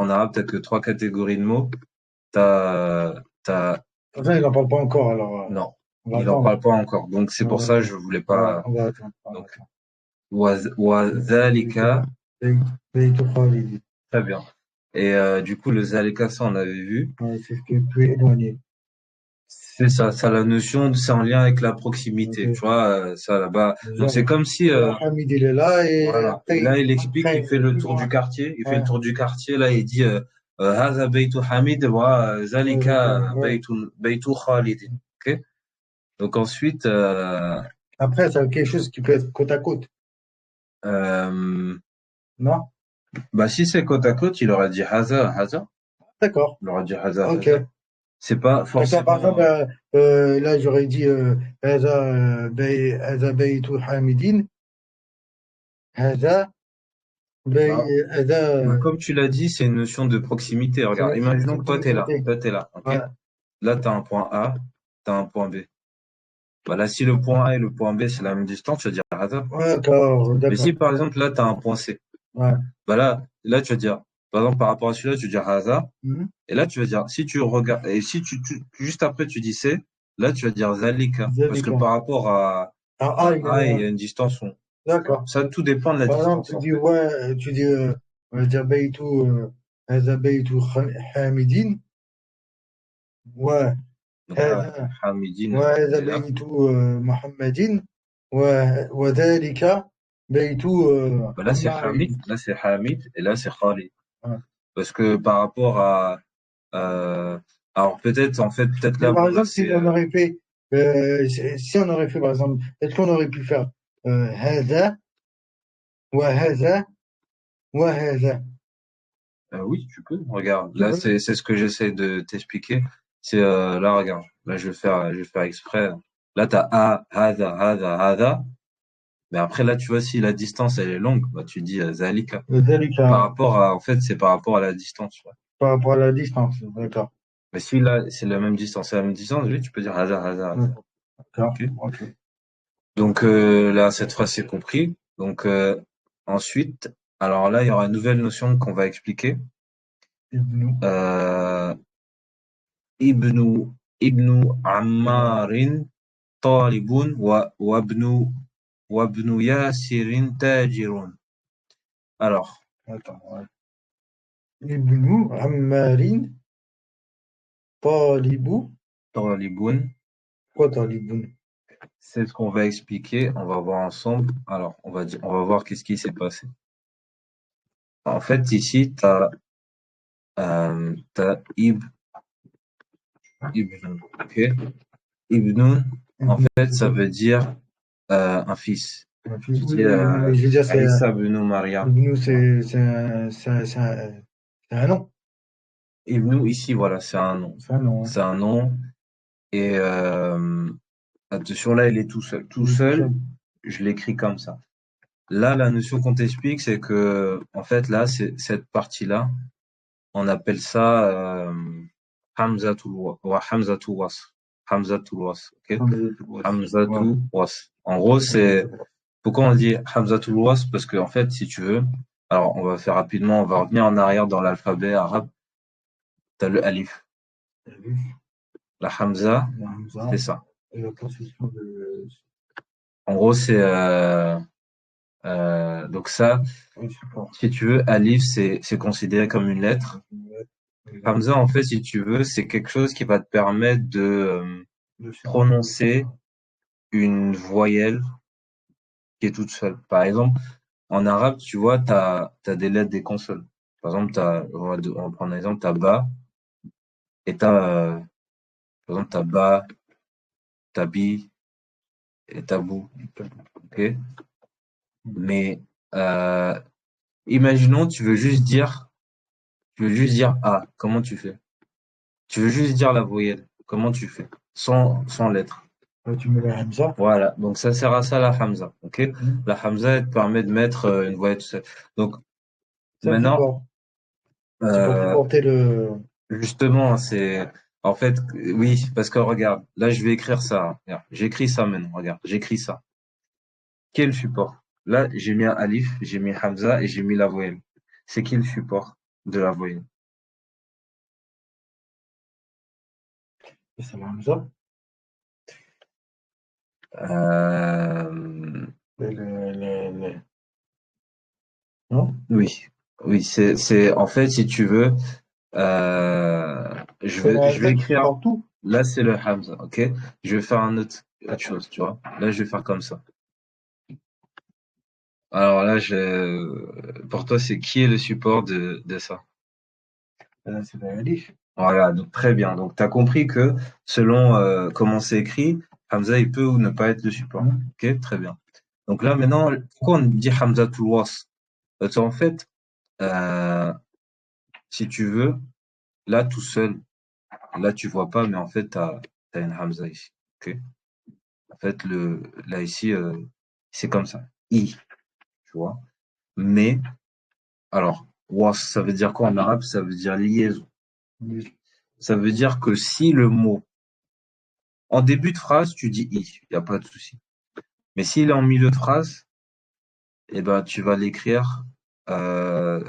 en arabe, t'as que trois catégories de mots. T'as, Enfin, il n'en parle pas encore, alors non, on va il en attendre. parle pas encore. Donc c'est On pour va ça que attendre. je voulais pas. On va attendre. On va Donc, attendre. wa بيت خالد. très bien. Et du coup, le zalika, ça on avait vu. Ouais, c'est ce qui est plus éloigné. C'est ça, ça la notion, c'est en lien avec la Ok. proximité, tu vois, ça là-bas. Donc c'est Genre, comme si Hamid, il est là et voilà. Et là, après, il explique, il après, fait le plus tour du loin. quartier. Il fait le Ouais, tour du quartier. Là, il dit هذا بيت حميد ouais, وذلك ouais. بيت خالد. Ok. Donc ensuite, Après, c'est quelque chose qui peut être côte à côte. euh, Non? bah si c'est côte à côte, il aurait dit هذا هذا. D'accord. Il aurait dit هذا Ok. هذا. C'est pas D'accord. Par forcément. exemple, là, j'aurais dit هذا بيت حامد. هذا Bah, bah, هذا. comme tu l'as dit, c'est une notion de proximité. Regarde, C'est imaginons une que toi t'es là, proximité. toi t'es là, ok. Ouais. Là, t'as un point A, t'as un point B. Bah là, si le point A et le point B c'est la même distance, tu vas dire هذا. Ouais, d'accord. Mais si D'accord. par exemple là, t'as un point C. Ouais. Bah là, tu vas dire, par exemple, par rapport à celui-là, tu vas dire Haza. Mhm. Et là, tu vas dire, si tu regardes, et si juste après tu dis C, là, tu vas dire Zalika. Parce que Zalika. par rapport Ah, ah, à il est A, il y loin. a une distance. Tu vois. D'accord. Ça, tout dépend de la Par exemple, distance, tu en dis, fait. ouais, tu dis, on va dire, هذا بيت حامد. Ouais. Donc là, هذا Hamidine, il وهذا est là. بيت محمد. وذلك بيت Bah, là, c'est Hamid. عمار. Là, c'est Hamid. Et là, c'est Khalid. Ouais. Parce que par rapport euh, alors peut-être, en fait, peut-être Mais là, par bon, là, exemple, si c'est, on aurait fait, si on aurait fait, par exemple, est-ce qu'on aurait pu faire هذا وهذا وهذا? oui, tu peux. Regarde, Tu là, peux? c'est ce que j'essaie de t'expliquer. C'est là, regarde. Là, je vais faire exprès. Là, t'as A, hada, hada, hada. Mais après, là, tu vois, si la distance, elle est longue, bah, tu dis zalika. ذلك. Par rapport à, en fait, c'est par rapport à la distance. Tu vois. par rapport à la distance. D'accord. Mais si là, c'est la même distance, oui, tu peux dire hasard, hasard, Ouais, hasard. d'accord. Ok. Ok. Donc là, cette phrase, c'est compris. Donc ensuite, alors là, il y aura une nouvelle notion qu'on va expliquer. Ibnou. Euh, ibnu, ibnu Ammarin talibun wabnu Yasirin tajirun. Alors, Attends, ouais. Ibnou Ammarin Talibou. talibun, Quoi Taliboun? c'est ce qu'on va expliquer. On va voir ensemble. Alors, on va voir qu'est-ce qui s'est passé. En fait, ici, t'as ibn, ok? Ibn, en Ibnou, fait, c'est ça quoi? veut dire un fils. Un Tu fils. Oui, dis oui, oui, mais je veux dire, Aïssa ibn Maria. Ibnou, Voilà. c'est un nom. Ibn, ici, voilà, c'est un nom. C'est un nom, hein. C'est un nom. Et attention, là, il est tout seul. Tout Il est tout seul, seul. je l'écris comme ça. Là, la notion qu'on t'explique, c'est que, en fait, là, c'est cette partie-là, on appelle ça Hamzatul Hamzatul Wasl. Hamzatul Wasl, ok? Ouais. Hamzatul Wasl. En gros, c'est pourquoi on dit Hamzatul Wasl? Parce que, en fait, si tu veux, alors on va faire rapidement, on va revenir en arrière dans l'alphabet arabe. T'as le alif. T'as vu? La Hamza, La c'est Hamza ça. et la construction de. En gros, c'est donc ça, Ouais, je sais pas. si tu veux, alif, c'est considéré comme une lettre. Ouais, exact. Hamza, en fait, si tu veux, c'est quelque chose qui va te permettre de Le chant. prononcer une voyelle qui est toute seule. Par exemple, en arabe, tu vois, t'as des lettres des consonnes. Par exemple, on va prendre un exemple, t'as ba et par exemple, t'as ba, t'as bi et t'as bou. Ok? Mais euh, imaginons, tu veux juste dire A. Comment tu fais? Tu veux juste dire la voyelle. Comment tu fais? Sans lettres. Ouais, tu mets la Hamza. Voilà. Donc, ça sert à ça, la Hamza. Ok? Mhm. La Hamza, elle te permet de mettre une voyelle tout seul. Donc, Ça me maintenant, supporte. C'est pour euh, supporter le. justement, en fait, oui, parce que regarde, là, je vais écrire ça. Regarde, j'écris ça maintenant. Regarde, j'écris ça. Quel support? Là, j'ai mis un alif, j'ai mis Hamza et j'ai mis la voyelle. C'est qui le support de la voyelle? Et c'est la Hamza. Euh, Non? oui, oui, en fait, si tu veux, C'est la je vais Hamza qui écrire, supporte tout. là, c'est le Hamza, ok? Je vais faire autre chose, tu vois. Là, je vais faire comme ça. Alors là, pour toi, c'est qui est le support de ça? C'est la Alif. Voilà, donc très bien. Donc, tu as compris que selon comment c'est écrit, Hamza, il peut ou ne pas être le support. Mhm. Ok, très bien. Donc là, maintenant, pourquoi on dit Hamza Toulouse? Parce qu'en fait, euh, si tu veux, là, tout seul, là, tu vois pas, mais en fait, tu as une Hamza ici. Ok? En fait, là, ici, c'est comme ça. I, tu vois. Mais, alors, was, ça veut dire quoi en arabe? Ça veut dire liaison. Oui. Ça veut dire que si le mot, en début de phrase, tu dis i, il n'y a pas de souci. Mais s'il est en milieu de phrase, eh ben, tu vas l'écrire euh,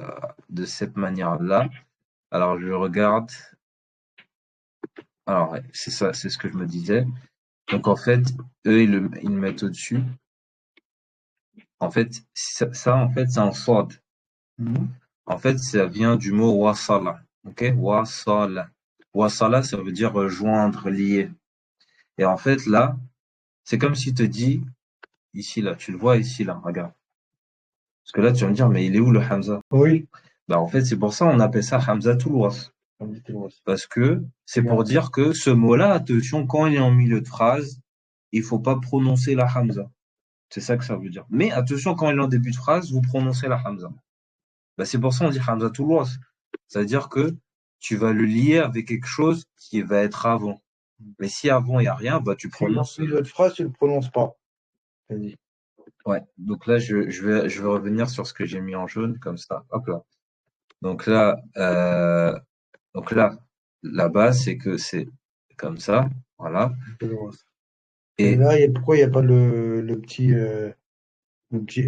de cette manière-là. Alors, je regarde. Alors, ouais, c'est ça, c'est ce que je me disais. Donc, en fait, eux, ils le mettent au-dessus. En fait, en fait, c'est un swad. Mhm. En fait, ça vient du mot wasala. Ok? Wasala. Wasala, ça veut dire joindre, lier. Et en fait, là, c'est comme si te dit, ici, là, tu le vois ici, là, regarde. Parce que là, tu vas me dire, mais il est où le Hamza? Oui. Bah, en fait, c'est pour ça on appelle ça Hamza Toulouse. Parce que c'est pour Regarde. dire que ce mot-là, attention, quand il est en milieu de phrase, il faut pas prononcer la Hamza. C'est ça que ça veut dire. Mais attention, quand il est en début de phrase, vous prononcez la Hamza. Bah, c'est pour ça on dit Hamza Toulouse. C'est-à-dire que tu vas le lier avec quelque chose qui va être avant. Mais si avant il n'y a rien, bah, tu Si en prononces. milieu de phrase, tu ne le prononces pas. Vas-y. Ouais. Donc là, je vais revenir sur ce que j'ai mis en jaune, comme ça. Hop là. Donc là, Donc là, la base, c'est que c'est comme ça. Voilà. Je vois ça. Et Et là, pourquoi il n'y a pas le petit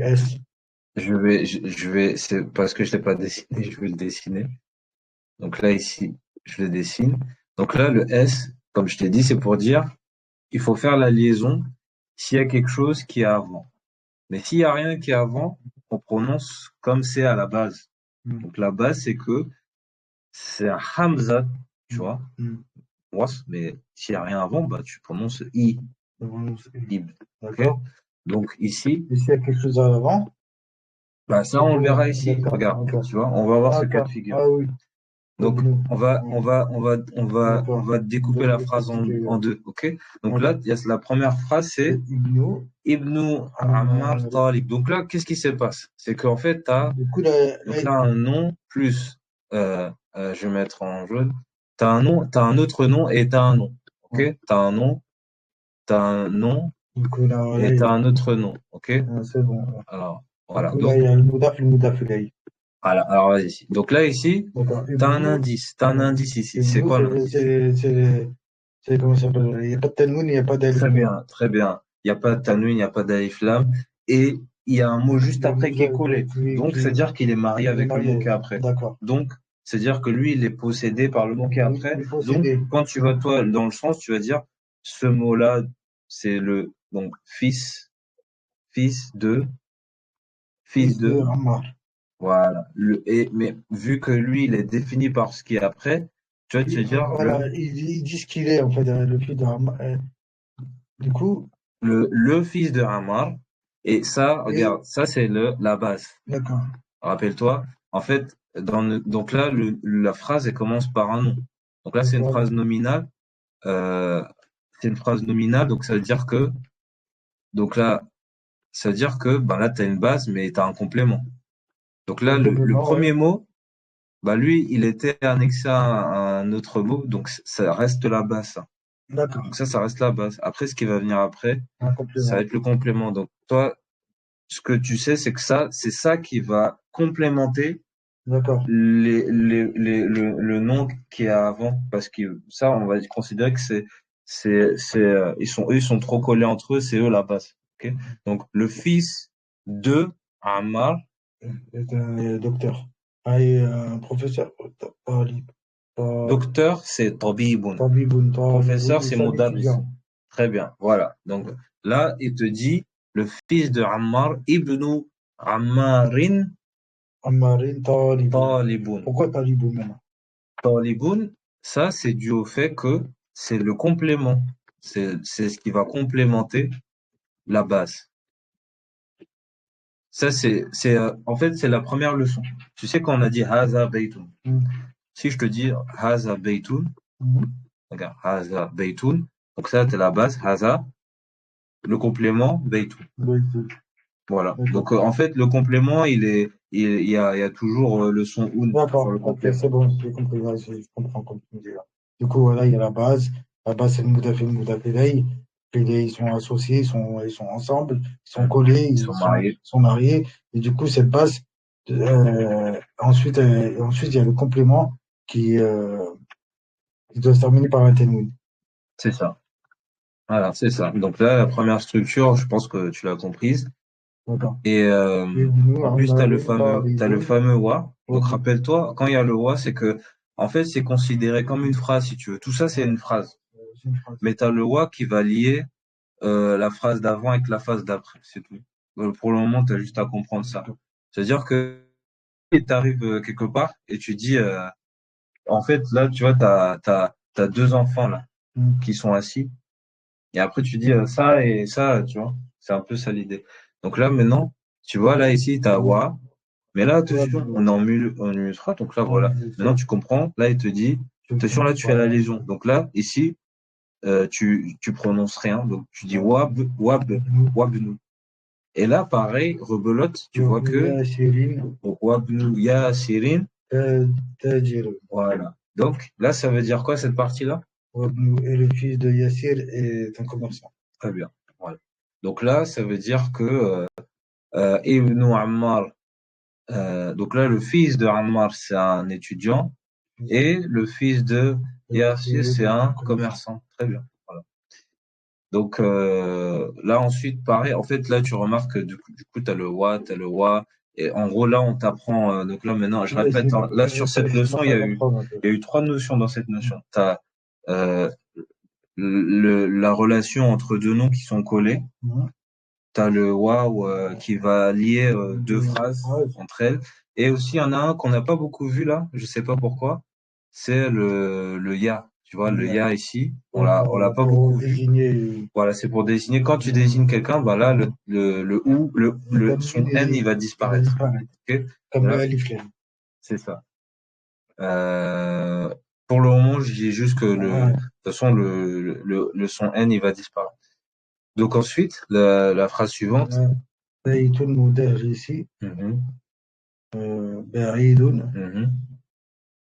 S? c'est parce que je l'ai pas dessiné, je vais le dessiner. Donc là, ici, je le dessine. Donc là, le S, comme je t'ai dit, c'est pour dire, il faut faire la liaison s'il y a quelque chose qui est avant. Mais s'il y a rien qui est avant, on prononce comme c'est à la base. Hmm, Donc la base, c'est que c'est un Hamza, tu hmm, vois, hmm. mais s'il y a rien avant, bah, tu prononces I, C'est vraiment- c'est- Ib. Ok? D'accord. Donc ici, Et s'il y a quelque chose à l'avant, bah, ça, c'est on le quoi? verra ici. D'accord, Regarde, d'accord. tu vois, on va voir ce cas de D'accord. figure. Ah oui, Donc, Ibnou. Ouais, on d'accord. va On va découper la phrase décortiquer. en deux. OK? Donc là, D'accord. il y a la première phrase, C'est c'est Ibnou. Ibnu Ammar Ammar. Talib. Donc là, qu'est-ce qui se passe? C'est qu'en fait, Du coup, donc là, un nom plus, je vais mettre en jaune. T'as un nom, t'as un autre nom et t'as un nom. OK? ouais. T'as un nom Du coup, là, et t'as un autre nom. OK? c'est bon. Ouais. Alors, Du voilà. coup, là, Donc, il y a le Moudaf ilayhi. voilà. Alors, vas-y. Donc là, ici, D'accord. t'as un Ibnou. indice. T'as un Ouais. indice ici. C'est Ibnou, quoi l'indice? comment ça s'appelle? Il n'y a pas de tanwin, il n'y a pas d'alif Très lam. bien, très bien. Il n'y a pas de tanwin, il n'y a pas d'alif lam. Et il y a un mot juste Le après qui est Moussa, collé. Donc, c'est-à-dire qu'il est marié il est avec le mot qui marié. est après. D'accord. Donc, c'est-dire que lui, il est possédé par le mot qui est après. Il est Donc, possédé. quand tu vas, toi, dans le sens, tu vas dire, ce mot-là, c'est donc, fils de, fils Fils de de, Ammar. voilà. Mais vu que lui, il est défini par ce qui est après, tu vas te dire, Voilà, il dit ce qu'il est, en fait, le fils de Ammar. Du coup, le fils de Ammar. Et ça, et, regarde, ça, c'est la base. d'accord. Rappelle-toi, en fait, donc là, la phrase, elle commence par un nom. Donc là, c'est une D'accord. phrase nominale. euh, c'est une phrase nominale, donc ça veut dire que, donc là, ça veut dire que, ben là, tu as une base, mais tu as un complément. Donc là, Le le complément, ouais. premier mot, bah lui, il était annexé à un autre mot, donc ça reste la base. Ça. D'accord. Donc ça reste la base. Après, ce qui va venir après, Un ça va complément. être le complément. Donc toi, ce que tu sais, c'est que c'est ça qui va complémenter D'accord. le nom qui est avant, parce que ça, on va considérer que ils sont trop collés entre eux, c'est eux la base. Ok. Donc, le fils de Ammar, C'est un docteur. Ah, et un professeur. Talib. docteur, c'est Tabibun. Tabiboun, Professeur, et c'est ça, Mudarris. l'étudiant. Très bien. Voilà. Donc, là, il te dit, le fils de Ammar, Ibnu Ammarin Ammarin, Taliboun. Talibun. Pourquoi Taliboun maintenant? Talibun, ça, c'est dû au fait que c'est le complément. C'est ce qui va complémenter la base. Ça, en fait, c'est la première leçon. Tu sais, quand on a dit Haza Baytun, Hmm. si je te dis Haza Baytun, Mhm. regarde, Haza Baytun, donc ça, c'est la base, Haza, le complément, Baytun. Baytun. Voilà. D'accord. Donc, en fait, le complément, il y a toujours le son un sur D'accord. le Ok, complément. c'est bon, j'ai compris. Ouais, je comprends comme tu me dis là. Du coup, voilà, il y a la base. La base, c'est le Moudaf et le Moudaf ilayhi. Puis ils sont associés, ils sont ensemble, ils sont collés, Ils sont mariés. sont mariés. Et du coup, cette base, ensuite, il y a le complément qui, euh, qui doit se terminer par un ténouin. C'est ça. Voilà, c'est ça. Donc là, la première structure, je pense que tu l'as comprise. D'accord. Et Et nous, en plus, Ammarin, t'as le Taliboun, fameux wa. Donc Wabnu. rappelle-toi, quand il y a le wa, c'est que en fait, c'est considéré comme une phrase, si tu veux. Tout ça, c'est Ouais, une phrase. c'est une phrase. Mais t'as le wa qui va lier la phrase d'avant avec la phrase d'après, c'est tout. Pour le moment, t'as juste à comprendre ça. D'accord. C'est-à-dire que tu arrives quelque part et tu dis, en fait, là, tu vois, t'as deux enfants là Hmm. qui sont assis. Et après, tu dis ça et ça, tu vois. C'est un peu ça l'idée. Donc là, maintenant, tu vois, là, ici, t'as Ouais, wa. Mais là, attention, Wabnu. on est en minuscule, donc là, Ouais, voilà. Maintenant, tu comprends. Là, il te dit, attention, là, tu fais la voilà. liaison. Donc là, ici, tu prononces rien. Donc, tu dis Ouais. Wabnu. wabnu. Et là, pareil, rebelote, tu vois Wabnu que Yashirin, wabnu ya sirin. Tajir. Voilà. Donc, là, ça veut dire quoi, cette partie-là? Wabnu et le fils de Yassir est un commerçant. Très bien. Voilà. Donc là, ça veut dire que Ibn Ammar, donc là, le fils de Ammar, c'est un étudiant. Et le fils de Yassir, c'est un commerçant. commerçant. Très bien. Voilà. Donc là ensuite pareil, en fait là tu remarques que du coup t'as le wa et en gros là on t'apprend donc là maintenant je Ouais, répète hein, là sur cette leçon laisse-moi comprendre un peu. il y a eu trois notions dans cette notion. T'as euh, la relation entre deux noms qui sont collés, Mhm. t'as le wa qui va lier deux phrases Ouais, entre elles et aussi il y en a un qu'on n'a pas beaucoup vu là, je sais pas pourquoi, c'est le ya. Tu vois le ya ici, on l'a pas pour beaucoup vu. désigner Voilà, c'est pour désigner. Quand tu désignes quelqu'un, bah là, le son tanwin, N, il va il va disparaître. disparaître, Ok? comme le Voilà, alif lam. c'est ça. Euh, pour le moment, je dis juste que de Ouais. toute façon, le son N, il va disparaître. Donc ensuite, la phrase suivante. بيت المدرس Mhm, بعيد mhm,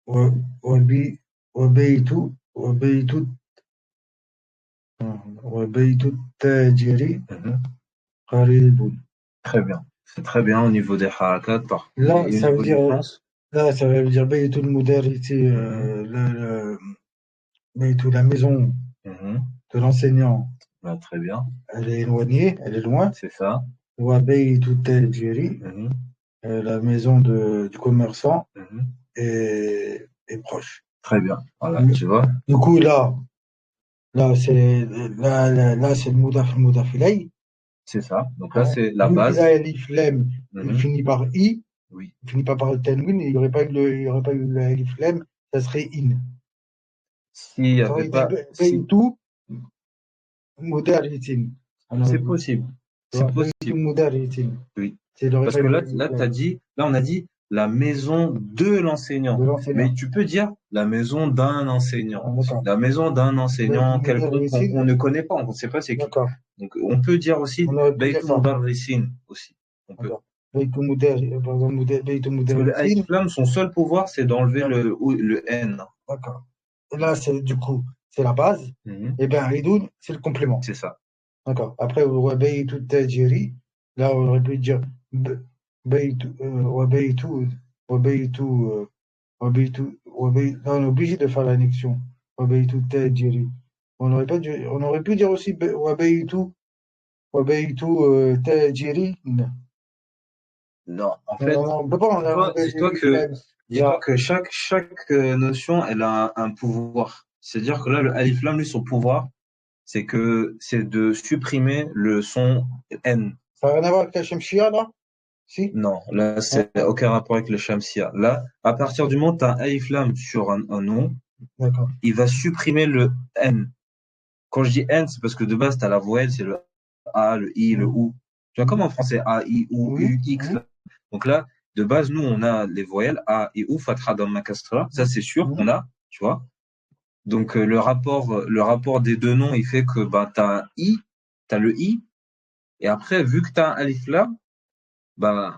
و- وبي وبيت وبيت وبيت التاجر mhm. قريب. Très bien. C'est très bien au niveau des harakat Là, et au ça veut niveau du dire sens. là, ça veut dire بيت المدرس Mhm, بيت la maison mhm. de l'enseignant, Bah, très bien. elle est éloignée, elle est loin. C'est ça. وبيت التاجر Mhm, la maison du commerçant mhm. est proche. Très bien. Voilà, Du tu vois. du coup, là, c'est le mudaf ilayh, C'est ça. Donc là, hein. c'est la Vu qu'il a base. alif lam, il Mhm. finit par i, Oui. il finit pas par le tanwin, il n'y aurait pas eu il y aurait pas eu l'alif lam, ça serait in. S'il y Ça avait aurait été pas, si, baytu mudarrisin. On aurait c'est dit, possible. tu C'est vois, baytu possible. mudarrisin. Oui. Il n'aurait Parce pas que eu là, l'alif lam on a dit la maison de de l'enseignant. Mais l'enseignant. tu peux dire la maison d'un enseignant Ah, aussi. d'accord. La maison d'un Baytu enseignant quelconque mudarrisin, on ne connaît pas, on ne sait pas c'est qui. d'accord. Donc, on peut dire aussi On aurait pu dire Beit ça. Mudarrisin aussi. On peut. D'accord. Par exemple, baytu Parce que le mudarrisin, Alif Lam, son seul pouvoir, c'est d'enlever le N. d'accord. Et là, c'est du coup, c'est la base. Mhm. Et bien, Ridoun, c'est le complément. C'est ça. D'accord. Après, Baytu Tajiri, là, on aurait pu dire B- Baytu, Baytu, Baytu, là, on est obligé de faire l'annexion. Baytu Tajiri. On aurait pu dire aussi Baytu Tajiri. Non, Non, en non, fait, non, on peut pas enlever les dis-toi alif que, lam. Il y dis-toi a, que chaque notion, elle a un pouvoir. C'est-à-dire que là, le alif lam, lui, son pouvoir, c'est de supprimer le son N. ça n'a rien à voir avec la Shemshia, là? Si? Non, là, Hein. c'est aucun rapport avec le shamsia. Là, à partir du moment où tu as un alif lam sur un nom, D'accord. il va supprimer le N. Quand je dis N, c'est parce que de base, tu as la voyelle, c'est le A, le I, le Oui, OU. Tu vois, comme en français, A, I, OU, oui, U, X. oui. Là. Donc là, de base, nous, on a les voyelles A et OU, Fatra, Damma, Kasra. Ça, c'est sûr Oui. qu'on a, tu vois. Donc, le rapport des deux noms, il fait que bah, tu as un I, tu as le I, et après, vu que tu as un alif là, bah,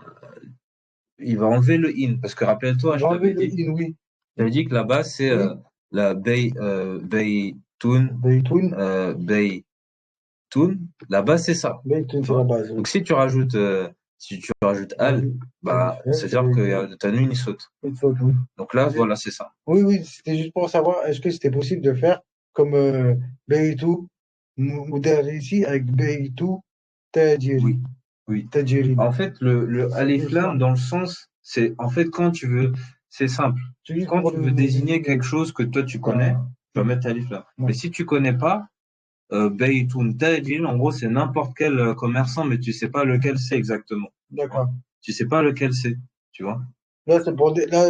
il va enlever le in. Parce que rappelle-toi, Il je va enlever t'avais le dit, in, oui. que la base, c'est Oui. la Baytun, Baytoun. Baytun. La base, c'est ça. Baytoun, Tu c'est la vois? base, Donc, oui. si tu rajoutes al, Alif bah, lam, c'est-à-dire que ta nuit, il saute. Baytoun, oui. Donc là, Mais- voilà, c'est ça. Oui, oui, c'était juste pour savoir, est-ce que c'était possible de faire comme Baytou Mudarrisi avec Baytou Tajiri. Oui, oui. Tajirin. En fait, le C'était alif lam, ça. dans le sens, c'est, en fait, quand tu veux, c'est simple. C'est juste Quand pour tu veux désigner désigner. quelque chose que toi, tu connais, Voilà. tu vas mettre alif lam. Ouais. Mais si tu connais pas, Beytoun Tajin, en gros, c'est n'importe quel commerçant, mais tu sais pas lequel c'est exactement. Tu vois? D'accord. Tu sais pas lequel c'est. Tu vois? Là,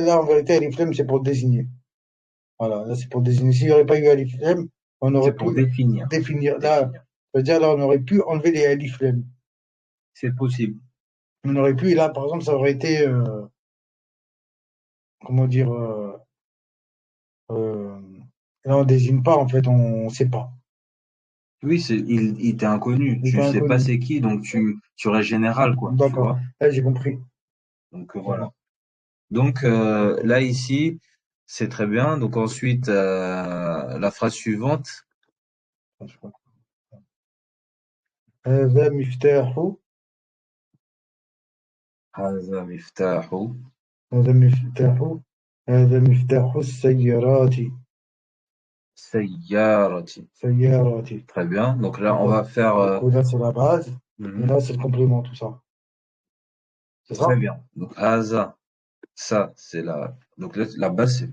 là, en vérité, Alif Lam, c'est pour désigner. Voilà, là, c'est pour désigner. S'il n'y aurait pas eu Alif Lam, on C'est aurait pour pu définir. définir. Là, Définir. c'est-à-dire, là, on aurait pu enlever les Alif Lam. C'est possible. On aurait pu, et là, par exemple, ça aurait été, comment dire, euh, là, on désigne pas, en fait, on sait pas. Oui, il t'est inconnu. Il était Tu sais pas inconnu. c'est qui, donc tu restes général, quoi. Tu D'accord. vois? Là, j'ai compris. Donc C'est bon. voilà. Donc là ici, c'est très bien. Donc ensuite, la phrase suivante. هذا مفتاح هذا مفتاح. هذا مفتاح هذا مفتاح السيارات. Sayyarati. سيارات. Très bien. Donc là, on D'accord. va faire. Du coup, là, c'est la base. Et Mhm. là, c'est le complément, tout ça. C'est Très ça? bien. Donc, Haza, ça, c'est la. Donc là, la base, c'est.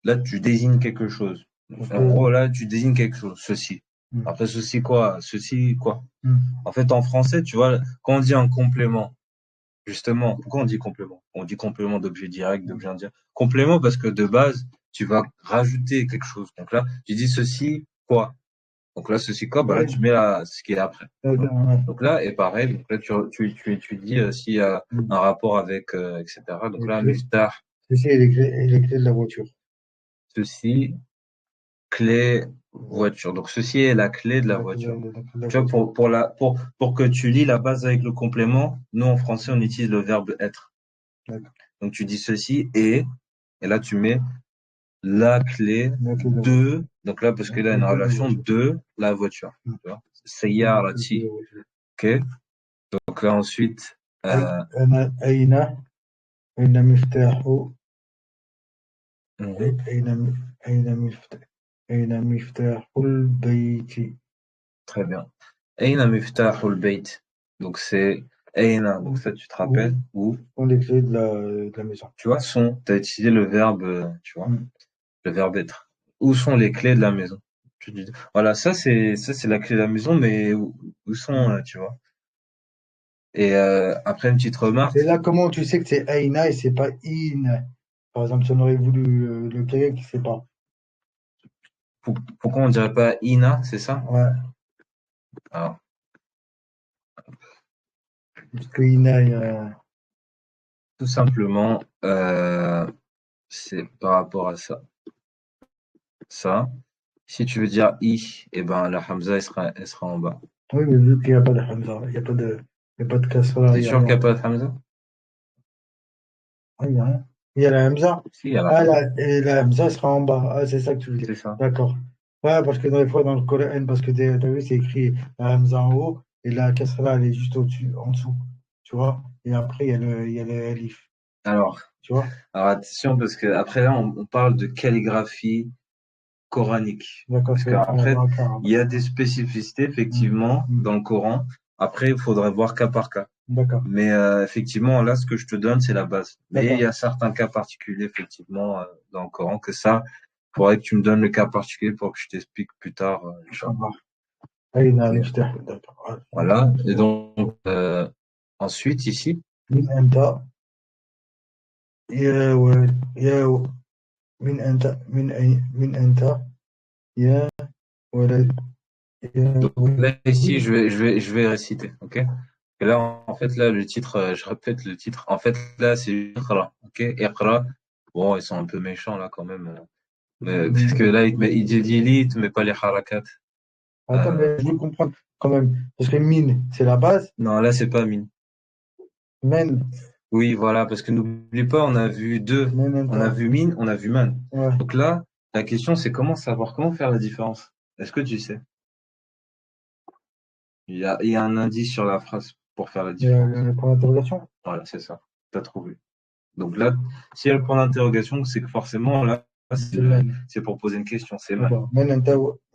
Là, tu désignes quelque chose. Ok. En gros, là, tu désignes quelque chose. Ceci. Hmm. Après, ceci quoi? Ceci quoi? Hmm. En fait, en français, tu vois, quand on dit un complément, justement, pourquoi on dit complément? On dit complément d'objet direct, d'objet indirect. Complément parce que de base, tu vas rajouter quelque chose. Donc là, tu dis ceci quoi? Donc là, ceci quoi? Bah là, Ouais. tu mets ce qui est après. Ouais. Donc là, et pareil, donc là, tu dis s'il y a Hmm. un rapport avec, etc. Donc Les là, clés. Miftah, Ceci est les clés de la voiture. ceci, clé, voiture. Donc ceci est la clé de la voiture. La clé de la Tu vois, voiture. pour que tu lis la base avec le complément, nous, en français, on utilise le verbe être. D'accord. Donc tu dis ceci et là, tu mets la clé La clé de la voiture. de, donc là, parce La qu'il y a clé une de la relation voiture. de la voiture. Hmm. Tu vois, La clé de la Sayyarati. voiture. OK? Donc là, ensuite, أين أين مفتاح mhm, أين أين مفتاح أين مفتاح البيت؟ très bien. Aina miftahul bait. Donc c'est Aina. Donc ça, tu te Où rappelles où? sont les clés de la maison? Tu vois, sont. Tu as utilisé le verbe, tu vois, Hmm. le verbe être. Où sont les clés de la maison? Tu dis, voilà, ça c'est la clé de la maison, mais où sont, Hmm. tu vois? Et après une petite Et remarque. là, comment tu sais que c'est Aina et c'est pas In? Par exemple, si on aurait voulu le quelqu'un qui sait pas. Pourquoi on dirait pas Ina, c'est ça? Ouais, Alors, parce que Ina, tout simplement, c'est par rapport à ça. Ça. Si tu veux dire I, eh ben la Hamza elle sera en bas. oui, mais vu qu'il n'y a pas de Hamza, il y a pas de Kasra, T'es il n'y a sûr qu'il n'y a rien. pas de Hamza? Ah, il y a rien. Il y a la Hamza. Si, il y a la Ah, Hamza. et la Hamza sera en bas. Ah, c'est ça que tu veux dire. C'est ça. D'accord. Ouais, parce que dans les fois, dans le Coran, parce que t'as vu, c'est écrit la Hamza en haut et la Kasra, elle est juste au-dessus, en dessous. Tu vois? Et après, il y a le Alif. Alors, Tu vois? alors attention parce que après là on parle de calligraphie coranique. D'accord, Parce c'est qu'en en fait, arabe. il y a des spécificités Hmm. effectivement Hmm. dans le Coran. Après, il faudrait voir cas par cas. D'accord. Mais effectivement, là, ce que je te donne, c'est la base. Mais il y D'accord. a certains cas particuliers, effectivement, dans le Coran, que ça, il faudrait que tu me donnes le cas particulier pour que je t'explique plus tard, Inch'Allah. Inch'Allah. أين Ok. مفتاح d'accord. Voilà. Et donc, ensuite, ici, من أنت يا ولد من أنت من أنت يا ولد يا donc là, ici, ولدي. je vais réciter, ok? Et là, en fait, là, le titre, je répète le titre. En fait, là, c'est Iqra, ok? Iqra. Bon, ils sont un peu méchants, là, quand même. Mais, parce que là, il dit Lili, il te met pas les harakat. Attends, Euh, mais je veux comprendre quand même. Parce que mine, c'est la base. non, là, c'est pas mine. Men, Oui, voilà, parce que n'oublie pas, on a vu deux. men On a enta. vu mine, on a vu man. Ouais. Donc là, la question, c'est comment faire la différence? Est-ce que tu sais? Il y a un indice sur la phrase pour faire la différence. Le point d'interrogation. Voilà, c'est ça. T'as trouvé. Donc là, si elle prend l'interrogation, c'est que forcément, là, C'est men. c'est pour poser une question, c'est man. D'accord.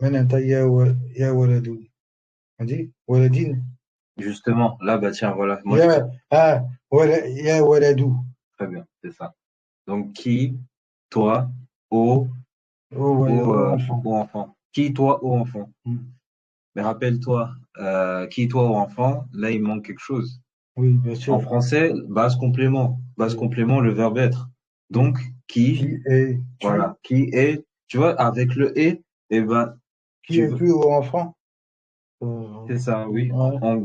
Men enta ya waladu. On dit waladin. Justement, là, bah tiens, voilà, moi je Ya, ah, ya waladu. très bien, c'est ça. Donc qui, toi, au, Oh, enfant. au enfant. Qui, toi, au enfant. Hmm. Mais rappelle-toi, qui, toi, au enfant, là, il manque quelque chose. Oui, bien En sûr. français, base complément. Base Oui. complément, le verbe être. Donc, qui, Qui es-tu? voilà, qui est, tu vois, avec le et, eh ben, Qui tu veux, es-tu ô enfant? c'est ça, oui. Ouais. En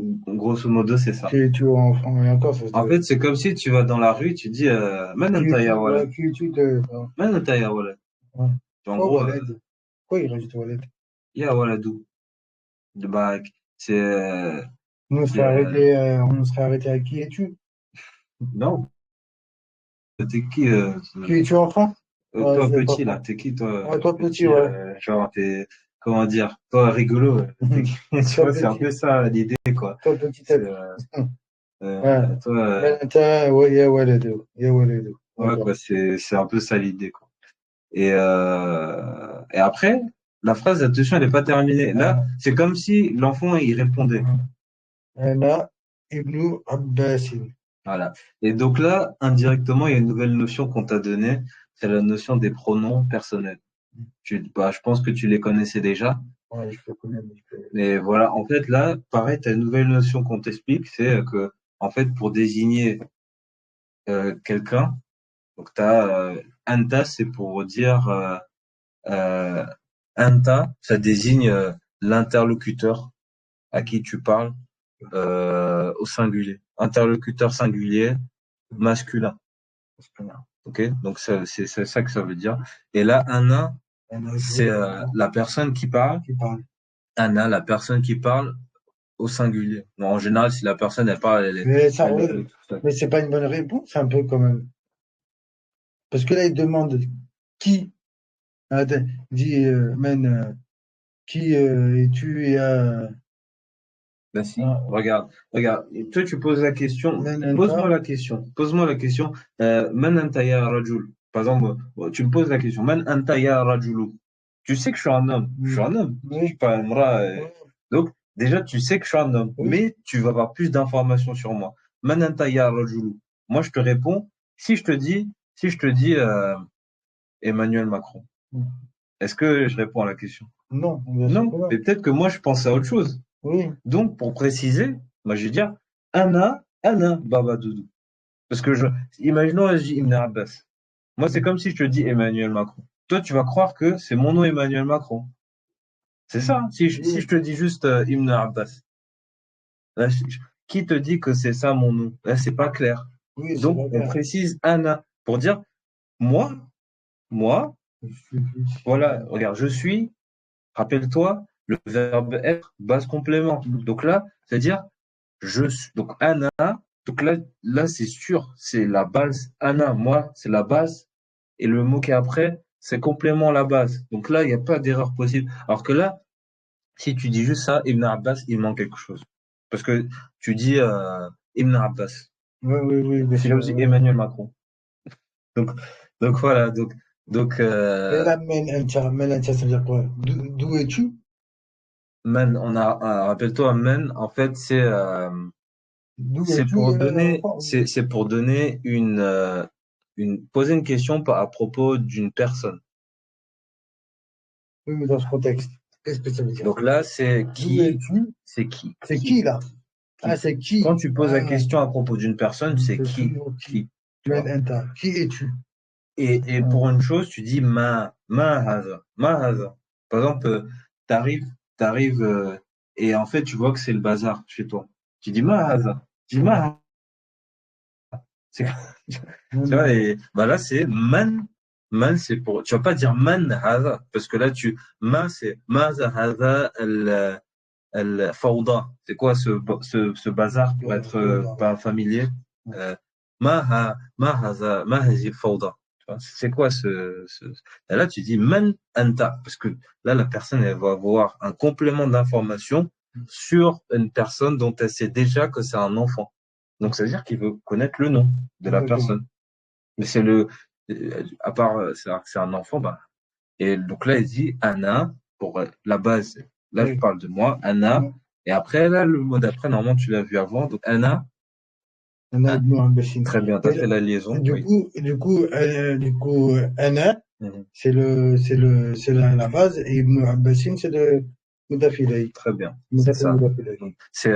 grosso modo, c'est ça. Qui es-tu ô enfant? Et encore, ça En te... fait, c'est comme si tu vas dans la rue, tu dis, Man Qui anta ya es-tu? walad. Ouais, qui es-tu de... Man anta ya walad. Ouais. En Pourquoi gros, Waled? Pourquoi il rajoute Waled? ya waladou. Bah, c'est, c'est, On serait arrêté à qui es-tu? non, t'es qui, Qui es-tu enfant? Ouais, toi c'est pas petit là, faux. t'es qui toi Ouais, toi petit, petit, ouais. genre t'es, comment dire, toi rigolo, t'es qui, tu Toi vois, c'est un petit. peu ça l'idée quoi. Toi petit C'est, être. Ouais. toi, Mais t'as, ouais, ya Waled. Ya Waled. ouais D'accord. quoi, c'est un peu ça l'idée quoi. Et après, la phrase, attention, elle n'est pas terminée. Là, c'est comme si l'enfant, il répondait. أنا ابن عباس. Voilà. Et donc là, indirectement, il y a une nouvelle notion qu'on t'a donnée, c'est la notion des pronoms personnels. Je pense que tu les connaissais déjà. Ouais, je le connais, mais Mais voilà, en fait, là, pareil, tu as une nouvelle notion qu'on t'explique, c'est que, en fait, pour désigner quelqu'un, donc tu as anta, c'est pour dire euh, anta, ça désigne l'interlocuteur à qui tu parles au singulier. Interlocuteur singulier masculin. Ok, donc c'est ça que ça veut dire. Et là, ana, c'est la personne qui parle. qui parle. Ana, la personne qui parle au singulier. Bon, en général, si la personne elle parle, Mais ça, elle est toute seule. mais c'est pas une bonne réponse, un peu quand même. Parce que là, il demande qui, attends, il dit, qui es-tu et Ben si, regarde. Et toi, tu poses la question. men anta. Pose-moi la question. Pose-moi la question. Man anta ya rajul. Par exemple, tu me poses la question. Man anta ya rajulu. Tu sais que je suis un homme. Je suis un homme. Je Oui, suis pas un mra. oui, Donc, déjà, tu sais que je suis un homme. oui, Mais tu vas avoir plus d'informations sur moi. Man anta ya rajulu. Moi, je te réponds. Si je te dis Emmanuel Macron. Est-ce que je réponds à la question? non, bien sûr que Non. non. Mais peut-être que moi, je pense à autre chose. Oui, Donc, pour préciser, moi, je vais dire Anna, Baba Doudou. Parce que imaginons, je dis Ibn Abbas. Moi, c'est comme si je te dis Emmanuel Macron. Toi, tu vas croire que c'est mon nom Emmanuel Macron. C'est ça, hein. Si je oui, te dis juste Ibn Abbas, là, qui te dit que c'est ça mon nom? Là, c'est pas clair. oui, c'est Donc, pas on grave. précise Anna pour dire moi, moi, Je suis plus. voilà, regarde, je suis, rappelle-toi, le verbe être, base complément. Donc là, c'est-à-dire je suis, donc Anna, donc là c'est sûr, c'est la base. Anna, moi, c'est la base. Et le mot qui est après, c'est complément la base. Donc là, il n'y a pas d'erreur possible. Alors que là, si tu dis juste ça, Ibn Abbas, il manque quelque chose. Parce que tu dis Ibn Abbas. Oui, oui, oui, bien C'est là sûr. aussi Oui. Emmanuel Macron. Donc, donc voilà. Donc Et là, men anta, ça veut dire quoi? D'où es-tu? men, rappelle-toi, men, en fait, D'où c'est es-tu, pour donner, enfant? c'est pour donner poser une question à propos d'une personne. Oui, mais dans ce contexte, qu'est-ce que ça veut dire? Donc là, D'où es-tu? c'est qui, C'est qui, là? Ah, qui. c'est Quand qui? tu poses la Ah, question à propos d'une personne, c'est c'est qui, toujours qui? qui, tu Men vois. anta. Qui es-tu? Et Ah, pour une chose, tu dis ma haza. Par exemple, t'arrives, t'arrives, et en fait, tu vois que c'est le bazar chez toi. Tu dis ma haza. Tu dis ma. C'est tu vois, men- et bah là, c'est man. Man, c'est pour. Tu vas pas dire man haza, parce que là, c'est maza haza el fawda. C'est quoi ce bazar pour être pas familier? Euh, ma haza, ma hazi fawda. Tu vois, c'est quoi Et là, tu dis man anta, parce que là, la personne, elle va avoir un complément d'information sur une personne dont elle sait déjà que c'est un enfant. Donc, ça veut dire qu'il veut connaître le nom de la D'accord. personne. Mais à part, c'est un enfant, bah. Et donc là, il dit Anna, pour la base. Là, je Oui. parle de moi, Anna. Et après, là, le mot d'après, normalement, tu l'as vu avant. Donc, Anna, Anna hein, ibn Abbashin. très bien, tu as Et, fait la liaison, oui. Anna, Mhm. c'est la base, et Ibn Abbashin, c'est le Mudaf ilayh. Très bien, c'est Mudaf ça. ilayh. Donc, c'est,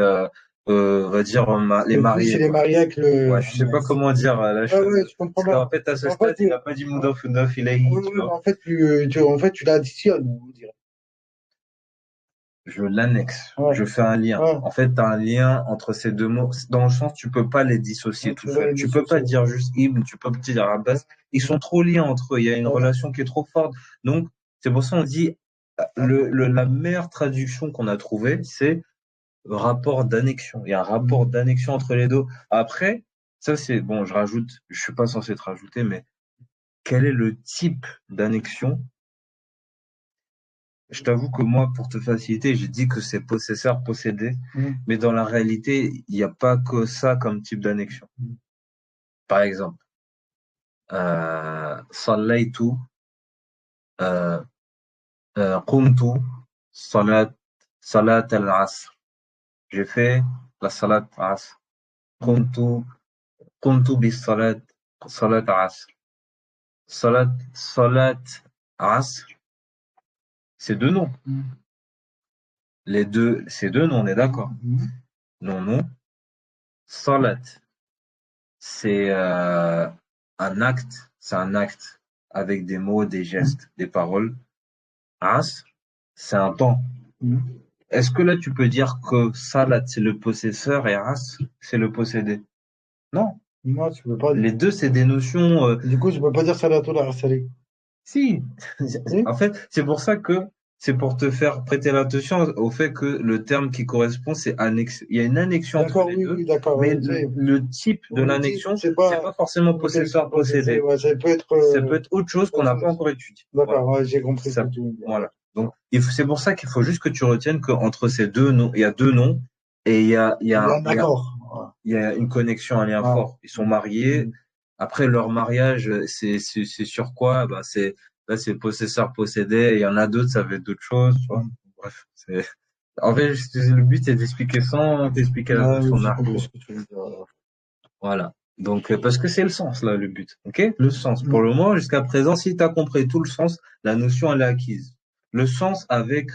on va dire, les Le fils, mariés, il est quoi. marié avec le Ouais, je sais pas Hamas. comment dire la Ouais, chose. ouais, je comprends Parce bien. qu'en fait, à ce En fait, stade, il n'a pas dit Moudaf Ilahi, oui, tu oui, vois. en fait, en fait, tu l'additionnes, on dirait. Je l'annexe, Ouais, je fais un lien. ouais, En fait, tu as un lien entre ces deux mots, dans le sens, tu peux pas les dissocier ouais, tout tu vas seul. les Tu peux pas dissocier. dire juste Ibn, tu peux pas dire Abbas. Ils sont trop liés entre eux. Il y a une Ouais, relation qui est trop forte. Donc, c'est pour ça qu'on dit, la meilleure traduction qu'on a trouvée, c'est rapport d'annexion. Il y a un rapport d'annexion entre les deux. Après, ça c'est, bon, je suis pas censé te rajouter, mais quel est le type d'annexion? Je t'avoue que moi, pour te faciliter, j'ai dit que c'est possesseur possédé, mm, mais dans la réalité, il n'y a pas que ça comme type d'annexion. mm. Par exemple, sallaytu euh, قمت صلاة صلاة العصر. J'ai fait la salat asr. Mhm. قمت قمت بالصلاة صلاة عصر. Salat asr, c'est deux noms. Mhm. Les deux, c'est deux noms, on est d'accord. Mhm. Non, non. Salat, c'est c'est un acte avec des mots, des gestes, des paroles. Asr, c'est un temps. Mhm. Est-ce que là tu peux dire que salat c'est le possesseur et asr c'est le possédé? Non. Non, tu peux pas dire. Les deux c'est des notions. Du coup, je peux pas dire Salatul Asri. Si. Si? En fait, c'est pour ça que c'est pour te faire prêter l'attention au fait que le terme qui correspond c'est annexe. Il y a une annexion entre D'accord, les oui, deux, oui, d'accord. mais Tu sais, le type de le type, l'annexion c'est c'est pas pas forcément possesseur, possesseur possédé. possédé. Ouais, ça peut être Ça peut être autre chose qu'on autre n'a pas chose. encore étudié. Voilà. D'accord, ouais, j'ai compris ce Ça, que tu veux dire. Ouais. voilà. Donc, c'est pour ça qu'il faut juste que tu retiennes qu'entre ces deux noms, il y a deux noms et Il y a un accord. il y a une connexion, un lien Ouais. fort. Ils sont mariés. Mhm. Après, leur mariage, c'est sur quoi? Bah, là, c'est possesseur possédé. Et il y en a d'autres, ça va être d'autres choses, tu vois. Mhm. Bref, en fait, le but, c'est d'expliquer sans t'expliquer la Ouais, oui, notion j'ai compris d'argot. ce que tu veux dire. Voilà. Donc, parce que c'est le sens, là, le but. OK? Le sens. Pour Mhm. le moment, jusqu'à présent, si tu as compris tout le sens, la notion, elle est acquise. Le sens avec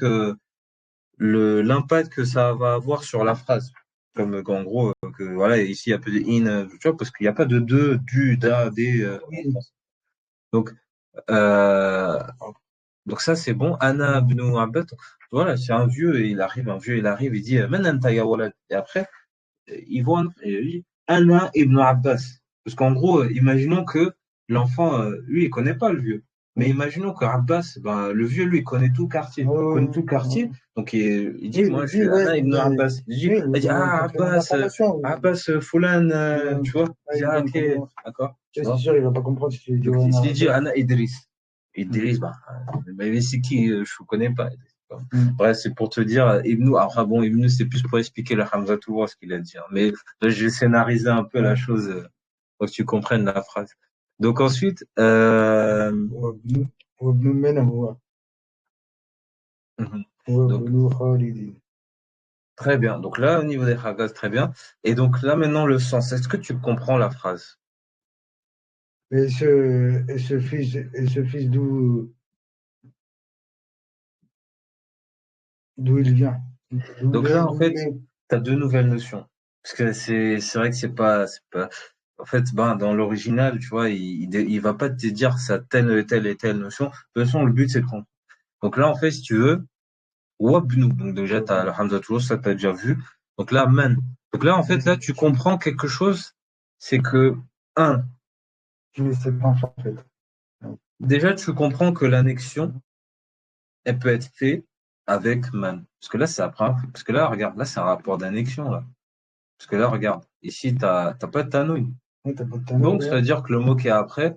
l'impact que ça va avoir sur la phrase. Comme qu'en gros, que voilà, ici, il y a peu de in, tu vois, parce qu'il n'y a pas de de, du, da, des en Oui. français. Donc, euh, donc ça, c'est bon. Anna ibn Abbas, voilà, c'est un vieux, il arrive, il dit, Man anta ya walad. Et après, ils vont et lui, Anna ibn Abbas. Parce qu'en gros, imaginons que l'enfant, lui, il connaît pas le vieux. Mais imaginons que Abbas, ben, le vieux, lui, il connaît tout le quartier. Oui, Il oui, connaît tout le oui. quartier. Donc, il dit, Oui, moi, je lui, suis ouais, Anna ibn Abbas. oui, Il dit, il a un ah, complément Abbas, d'information. Oui. Foulan, Ouais. tu vois. Il Ouais, dit, il ah, donne ok, complément. d'accord, tu Ouais, c'est vois. sûr, il va pas comprendre si tu lui dis Donc, ouais, non, s'il dit Abbas. Anna Idriss. Mhm. Idriss, bah, mais c'est qui, je ne connais pas. Mhm. Bref, c'est pour te dire, Ibn, alors bon, Ibn, c'est plus pour expliquer le Hamza Tour, ce qu'il a dit, hein. Mais là, j'ai scénarisé un peu la Ouais. chose pour que tu comprennes la phrase. Donc ensuite, وابن وابن من هو mhm. هو Donc ابن خالد. très bien. Donc là, au niveau des Hagas, très bien. Et donc là, maintenant, le sens. Est-ce que tu comprends la phrase? Et ce fils d'où il vient? Donc là, en D'où il fait, est? tu as deux nouvelles notions. Parce que c'est vrai que c'est pas, en fait, ben, dans l'original, tu vois, il va pas te dire ça telle et telle et telle notion. De toute façon, le but, c'est de comprendre. Donc là, en fait, si tu veux, Wabnu. Donc déjà, tu as le Hamza toujours, ça t'as déjà vu. Donc là, man. Donc là, en fait, là, tu comprends quelque chose. C'est que, un, Qui est cet enfant, en fait? déjà, tu comprends que l'annexion, elle peut être faite avec man. Parce que là, c'est après, parce que là, regarde, là, c'est un rapport d'annexion, là. Parce que là, regarde, ici, t'as pas de tanouille. Oui, t'as pas de tanner, Donc, ouais. ça veut dire que le mot qui est après,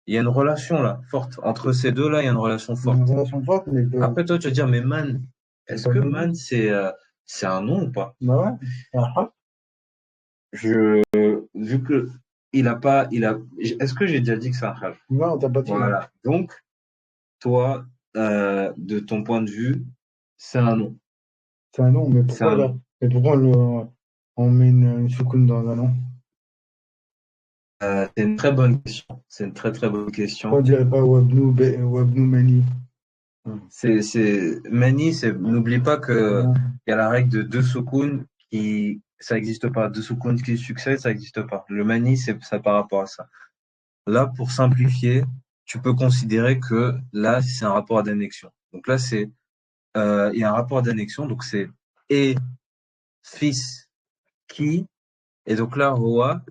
il y a une relation, là, forte. Entre ces deux-là, il y a une relation Il y a une forte. relation forte, mais Après, toi, tu vas dire, mais man, c'est est-ce pas que donné. man, c'est un nom ou pas? Bah ouais, c'est un rap. Je, vu que est-ce que j'ai déjà dit que c'est un hal? Non, t'as pas dit, non. Voilà. Donc, toi, de ton point de vue, c'est un nom. C'est un nom, mais C'est pourquoi un là? nom. Mais pourquoi on met une soukoun dans un nom? C'est une très bonne question. C'est une très très bonne Pourquoi on question. dirait pas Wabnou Mani? Mani, n'oublie pas que Ouais. il y a la règle de deux soukoun ça n'existe pas. Deux soukoun qui succèdent, ça n'existe pas. Le mani, c'est ça par rapport à ça. Là, pour simplifier, tu peux considérer que là, c'est un rapport d'annexion. Donc là, il y a un rapport d'annexion, donc c'est et fils qui, et donc là, Roa,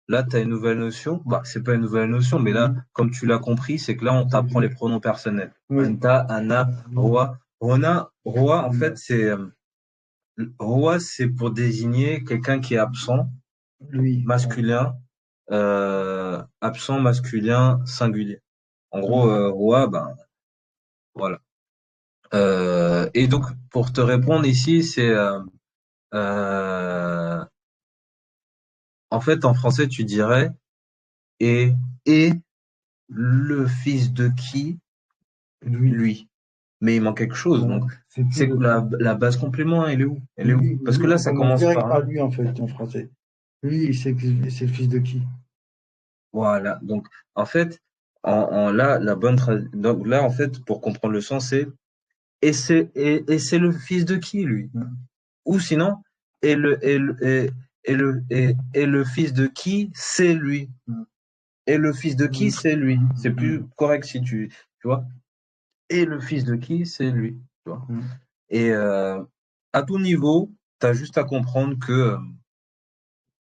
là, tu as une nouvelle notion. Bah, c'est pas une nouvelle notion, mais là, comme tu l'as compris, c'est que là, on t'apprend les pronoms personnels. Oui. Anta, Anna, Roa. Roa, en fait, Roa, c'est pour désigner quelqu'un qui est absent, Lui. masculin, absent, masculin, singulier. En gros, Ouais. Roa, ben, voilà. Et donc, pour te répondre ici, euh, en fait, en français, tu dirais et, et le fils de qui Lui. lui. Mais il manque quelque chose. Voilà. Donc, C'est plus c'est que le la base complément, elle est où? Elle est où? lui, Parce que lui, là, on ça commence commence direct par par lui. lui en fait en français. Lui, c'est le fils de qui? Voilà. Donc, en fait, là, donc là, en fait, pour comprendre le sens, c'est et c'est le fils de qui, lui? Ou sinon, et le fils de qui, c'est lui. Et le fils de qui, c'est lui. C'est plus correct si tu vois. Et le fils de qui, c'est lui. Tu vois. Et à ton niveau, tu as juste à comprendre que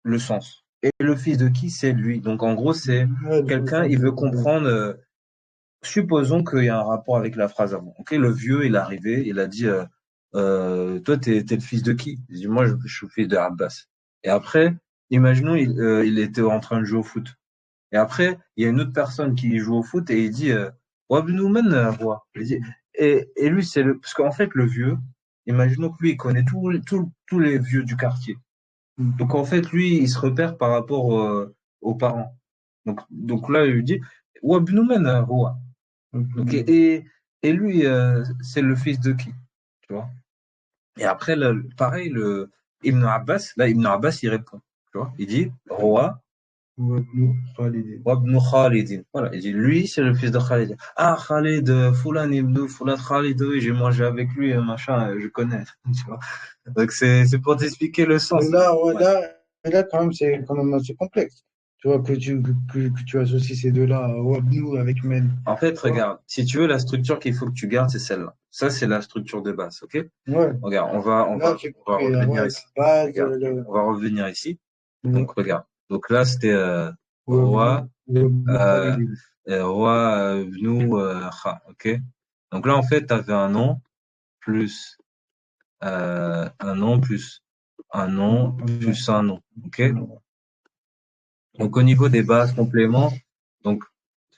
le sens. Et le fils de qui, c'est lui. Donc en gros, c'est Ouais, je quelqu'un, comprends, il veut ouais. comprendre. Supposons qu'il y a un rapport avec la phrase avant. Ok, le vieux, il est arrivé, il a dit toi, t'es le fils de qui? Il dit moi, je suis le fils de Abbas. Et après, imaginons, il était en train de jouer au foot. Et après, il y a une autre personne qui joue au foot et il dit Wabnoumen, roi. Il dit, et lui, c'est le. Parce qu'en fait, le vieux, imaginons que lui, il connaît tous les vieux du quartier. Donc en fait, lui, il se repère par rapport aux parents. Donc là, il lui dit Wabnoumen, roi. Donc, et lui, c'est le fils de qui? Tu vois? Et après, pareil, Ibn Abbas, là, Ibn Abbas, il répond. Tu vois? Il dit roi. Ouais, nous, Khalid. Ibn Khalid. Voilà, il dit, lui, c'est le fils de Khalid. Ah, Khalid, Fulan ibn Fulan Khalid, oui, j'ai mangé avec lui, machin, je connais. Tu vois. Donc, c'est pour t'expliquer le Mais sens. là, ouais, Ouais. là, quand même, c'est quand même assez complexe. Tu vois, que tu associes ces deux-là, Wabnou avec Men. En fait, Tu vois? regarde, si tu veux, la structure qu'il faut que tu gardes, c'est celle-là. Ça, c'est la structure de base, ok? Ouais, Regarde, là, j'ai on va compris. revenir Ouais, la ici. base, Regarde, on va revenir ici. le, Donc, regarde. Donc là, c'était roi, Wabnou euh, Khalid. roi, Bnou, Kha, ok? Donc là, en fait, tu avais plus un nom plus un nom plus un nom. Ok. Donc au niveau des bases compléments, donc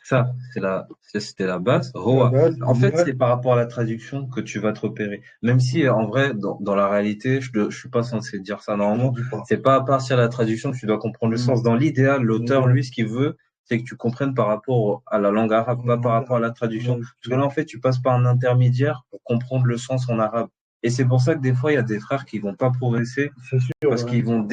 c'était la base. La Roa. base, En fait, ouais, c'est par rapport à la traduction que tu vas te repérer. Même si en vrai, dans la réalité, je suis pas censé dire ça je te normalement. dis pas. C'est pas à partir de la traduction que tu dois comprendre le sens. Dans l'idéal, l'auteur, lui, ce qu'il veut, c'est que tu comprennes par rapport à la langue arabe, pas par rapport à la traduction. Parce que là, en fait, tu passes par un intermédiaire pour comprendre le sens en arabe. Et c'est pour ça que des fois, il y a des frères qui vont pas progresser C'est sûr, parce ouais. qu'ils vont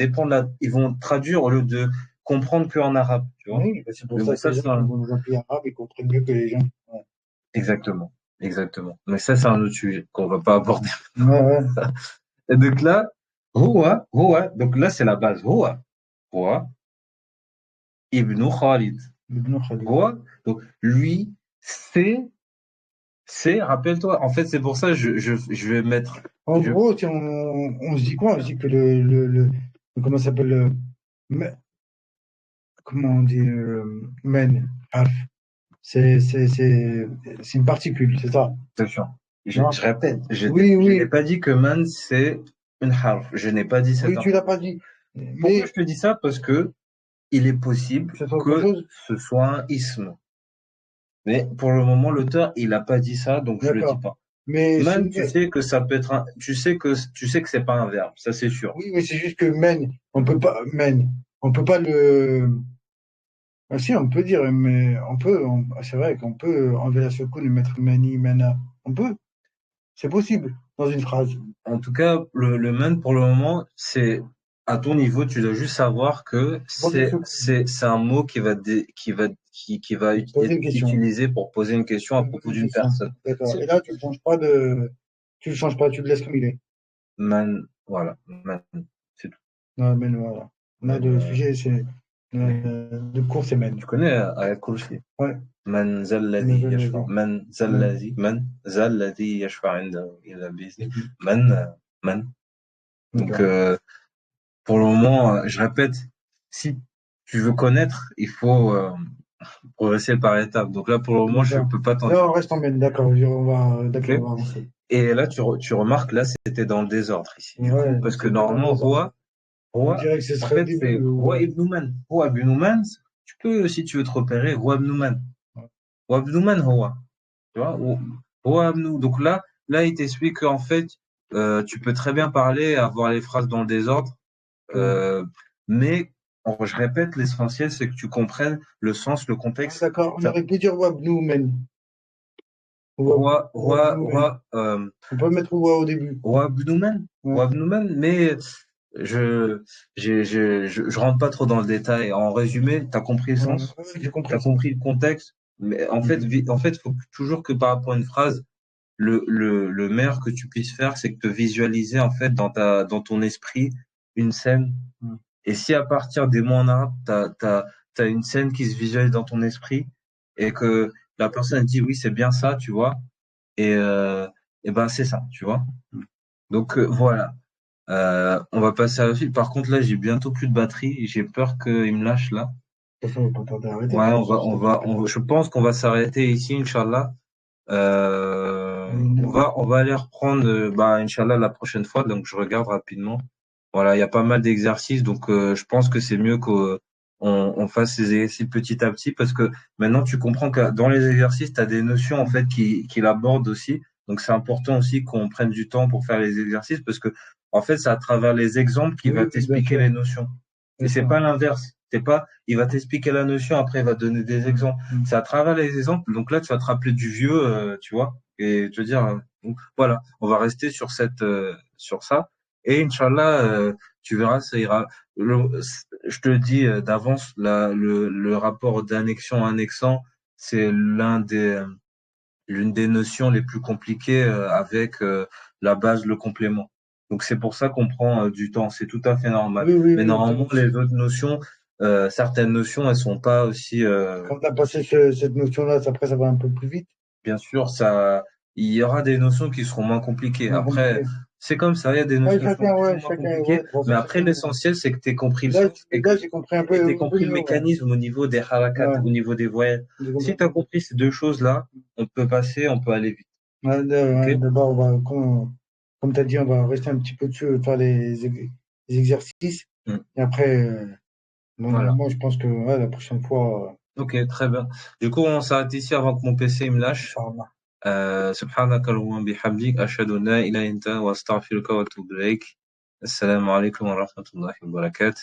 ils vont traduire au lieu de comprendre qu'en arabe, tu vois. Oui, bah, c'est pour Mais bon, ça que ça, les gens c'est qui vont dans un pays arabe, ils comprennent mieux que les gens. Ouais, exactement, exactement. Mais ça, c'est un autre sujet qu'on va pas aborder. ouais, ouais. Et donc là, Roa, donc là, c'est la base. Roa, Ibn Khalid. Ibn Khalid. Roa, donc lui, rappelle-toi, en fait, c'est pour ça, je vais mettre, En je, gros, on se dit quoi? On se dit que comment ça s'appelle comment on dit men, harf, c'est une particule, c'est ça. attention, je Non? répète, Oui, je n'ai oui, pas dit que man, c'est une harf. Je n'ai pas dit oui, cette tu l'as info. pas dit. Pourquoi Mais je te dis ça? Parce que il est possible c'est autre que chose. ce soit un isme. Mais pour le moment, l'auteur, il n'a pas dit ça, donc je le dis D'accord. pas. Mais Man, tu sais que ça peut être tu sais que c'est pas un verbe, ça c'est sûr. oui, mais c'est juste que men, on peut pas le. Ah, si, on peut dire, mais c'est vrai qu'on peut enlever la secoue et mettre mani, mana. On peut, c'est possible dans une phrase. En tout cas, le man, pour le moment, c'est à ton niveau, tu dois juste savoir que Poser une secoue, c'est un mot qui va poser être une question. utilisé pour poser une question à Poser propos une d'une question. personne. D'accord. C'est Et tout. là, tu le changes pas, tu le laisses comme il est. Man, voilà, man, c'est tout. Non, mais voilà. Là, Man, le sujet, c'est le cours, c'est men. tu connais Ayat Kursi? Ouais. من ذا Mais الذي vas-y. يشفع Ouais. من ذا الذي يشفع عنده إلا بإذنه Mhm. من من donc D'accord. pour le moment je répète si tu veux connaître il faut progresser par étapes donc là pour le moment je D'accord. peux pas t'en Là, dire on reste en men, d'accord. ok D'accord, on va avancer. et là tu remarques là c'était dans le désordre ici du coup Ouais, parce que c'était dans normalement les ordres. On Roi dirait que ce en serait au fait début. c'est Roi Ibn Man Roi Ibn Man tu peux si tu veux te repérer Roi Ibn Man Roi Ibn Man Roi tu vois, donc là, il t'explique qu'en fait, tu peux très bien parler, avoir les phrases dans le désordre, Ouais. mais je répète, l'essentiel, c'est que tu comprennes le sens, le Ah, contexte. d'accord. On Ça, aurait pu dire Wabnou men. Noumen. On peut mettre Roi au début. Roi Abdoumen, Ouais. Roi Abdoumen, mais je, je rentre pas trop dans le détail. En résumé, t'as compris le Ouais, sens, ouais, j'ai compris t'as le sens. compris le contexte, mais Mhm. en fait, faut toujours que par rapport à une phrase, le meilleur que tu puisses faire, c'est que te visualiser, en fait, dans ton esprit, une scène. Mhm. Et si à partir des mots en arabe, t'as une scène qui se visualise dans ton esprit et que la personne dit oui, c'est bien ça, tu vois, et, euh, et ben, c'est ça, tu vois. Donc, voilà. On va passer à la suite. Par contre, là, j'ai bientôt plus de batterie. J'ai peur qu'il me lâche là. De toute façon, on va pas tarder à arrêter. De Ouais, toute façon, ça fait pas je pense qu'on va s'arrêter ici, Inch'Allah. une- On va aller reprendre, bah, Inch'Allah, la prochaine fois. Donc, je regarde rapidement. Voilà, il y a pas mal d'exercices. Donc, je pense que c'est mieux on fasse ces exercices petit à petit parce que maintenant, tu comprends que dans les exercices, tu as des notions, en fait, qui l'abordent aussi. Donc, c'est important aussi qu'on prenne du temps pour faire les exercices parce que, en fait, c'est à travers les exemples qu'il va Oui, oui, bien t'expliquer sûr. les notions. Et C'est c'est ça. pas l'inverse. C'est pas, il va t'expliquer la notion, après il va te donner des Mhm. exemples. Mhm. C'est à travers les exemples. Donc là, tu vas te rappeler du vieux, tu vois, et te dire, donc, voilà, on va rester sur sur ça. Et Inch'Allah, tu verras, ça ira. Je te le dis d'avance, le rapport d'annexion annexant, c'est l'une des notions les plus compliquées avec la base, le complément. Donc c'est pour ça qu'on prend du temps. C'est tout à fait normal. Oui, oui, Mais oui. normalement, les autres notions, certaines notions, elles sont pas aussi. Quand tu as passé cette notion-là, après, ça va un peu plus vite, Bien sûr, il y aura des notions qui seront moins compliquées. moins Après, compliqué. c'est comme ça. Il y a des notions qui sont plus ou moins Chacun, ouais, compliquées. de toute façon, Mais après, chacun. l'essentiel, c'est que tu aies compris le Là, sens et que là j'ai compris tu un peu compris le mieux, ouais. mécanisme au niveau des harakat, Ouais, au niveau des voyelles. j'ai Si compris. tu as compris ces deux choses-là, on peut passer, on peut aller vite. Ouais, OK? ouais, d'abord, comme tu as dit, on va rester un petit peu dessus, faire les exercices. Mm. Et après, Voilà. normalement, je pense que ouais, la prochaine fois, Ok, très bien. Du coup, on s'arrête ici avant que mon PC il me lâche. Inch'Allah. سبحانك اللهم بحمدك أشهد أن لا إله إلا أنت وأستغفرك وأتوب إليك. السلام عليكم ورحمة الله وبركاته.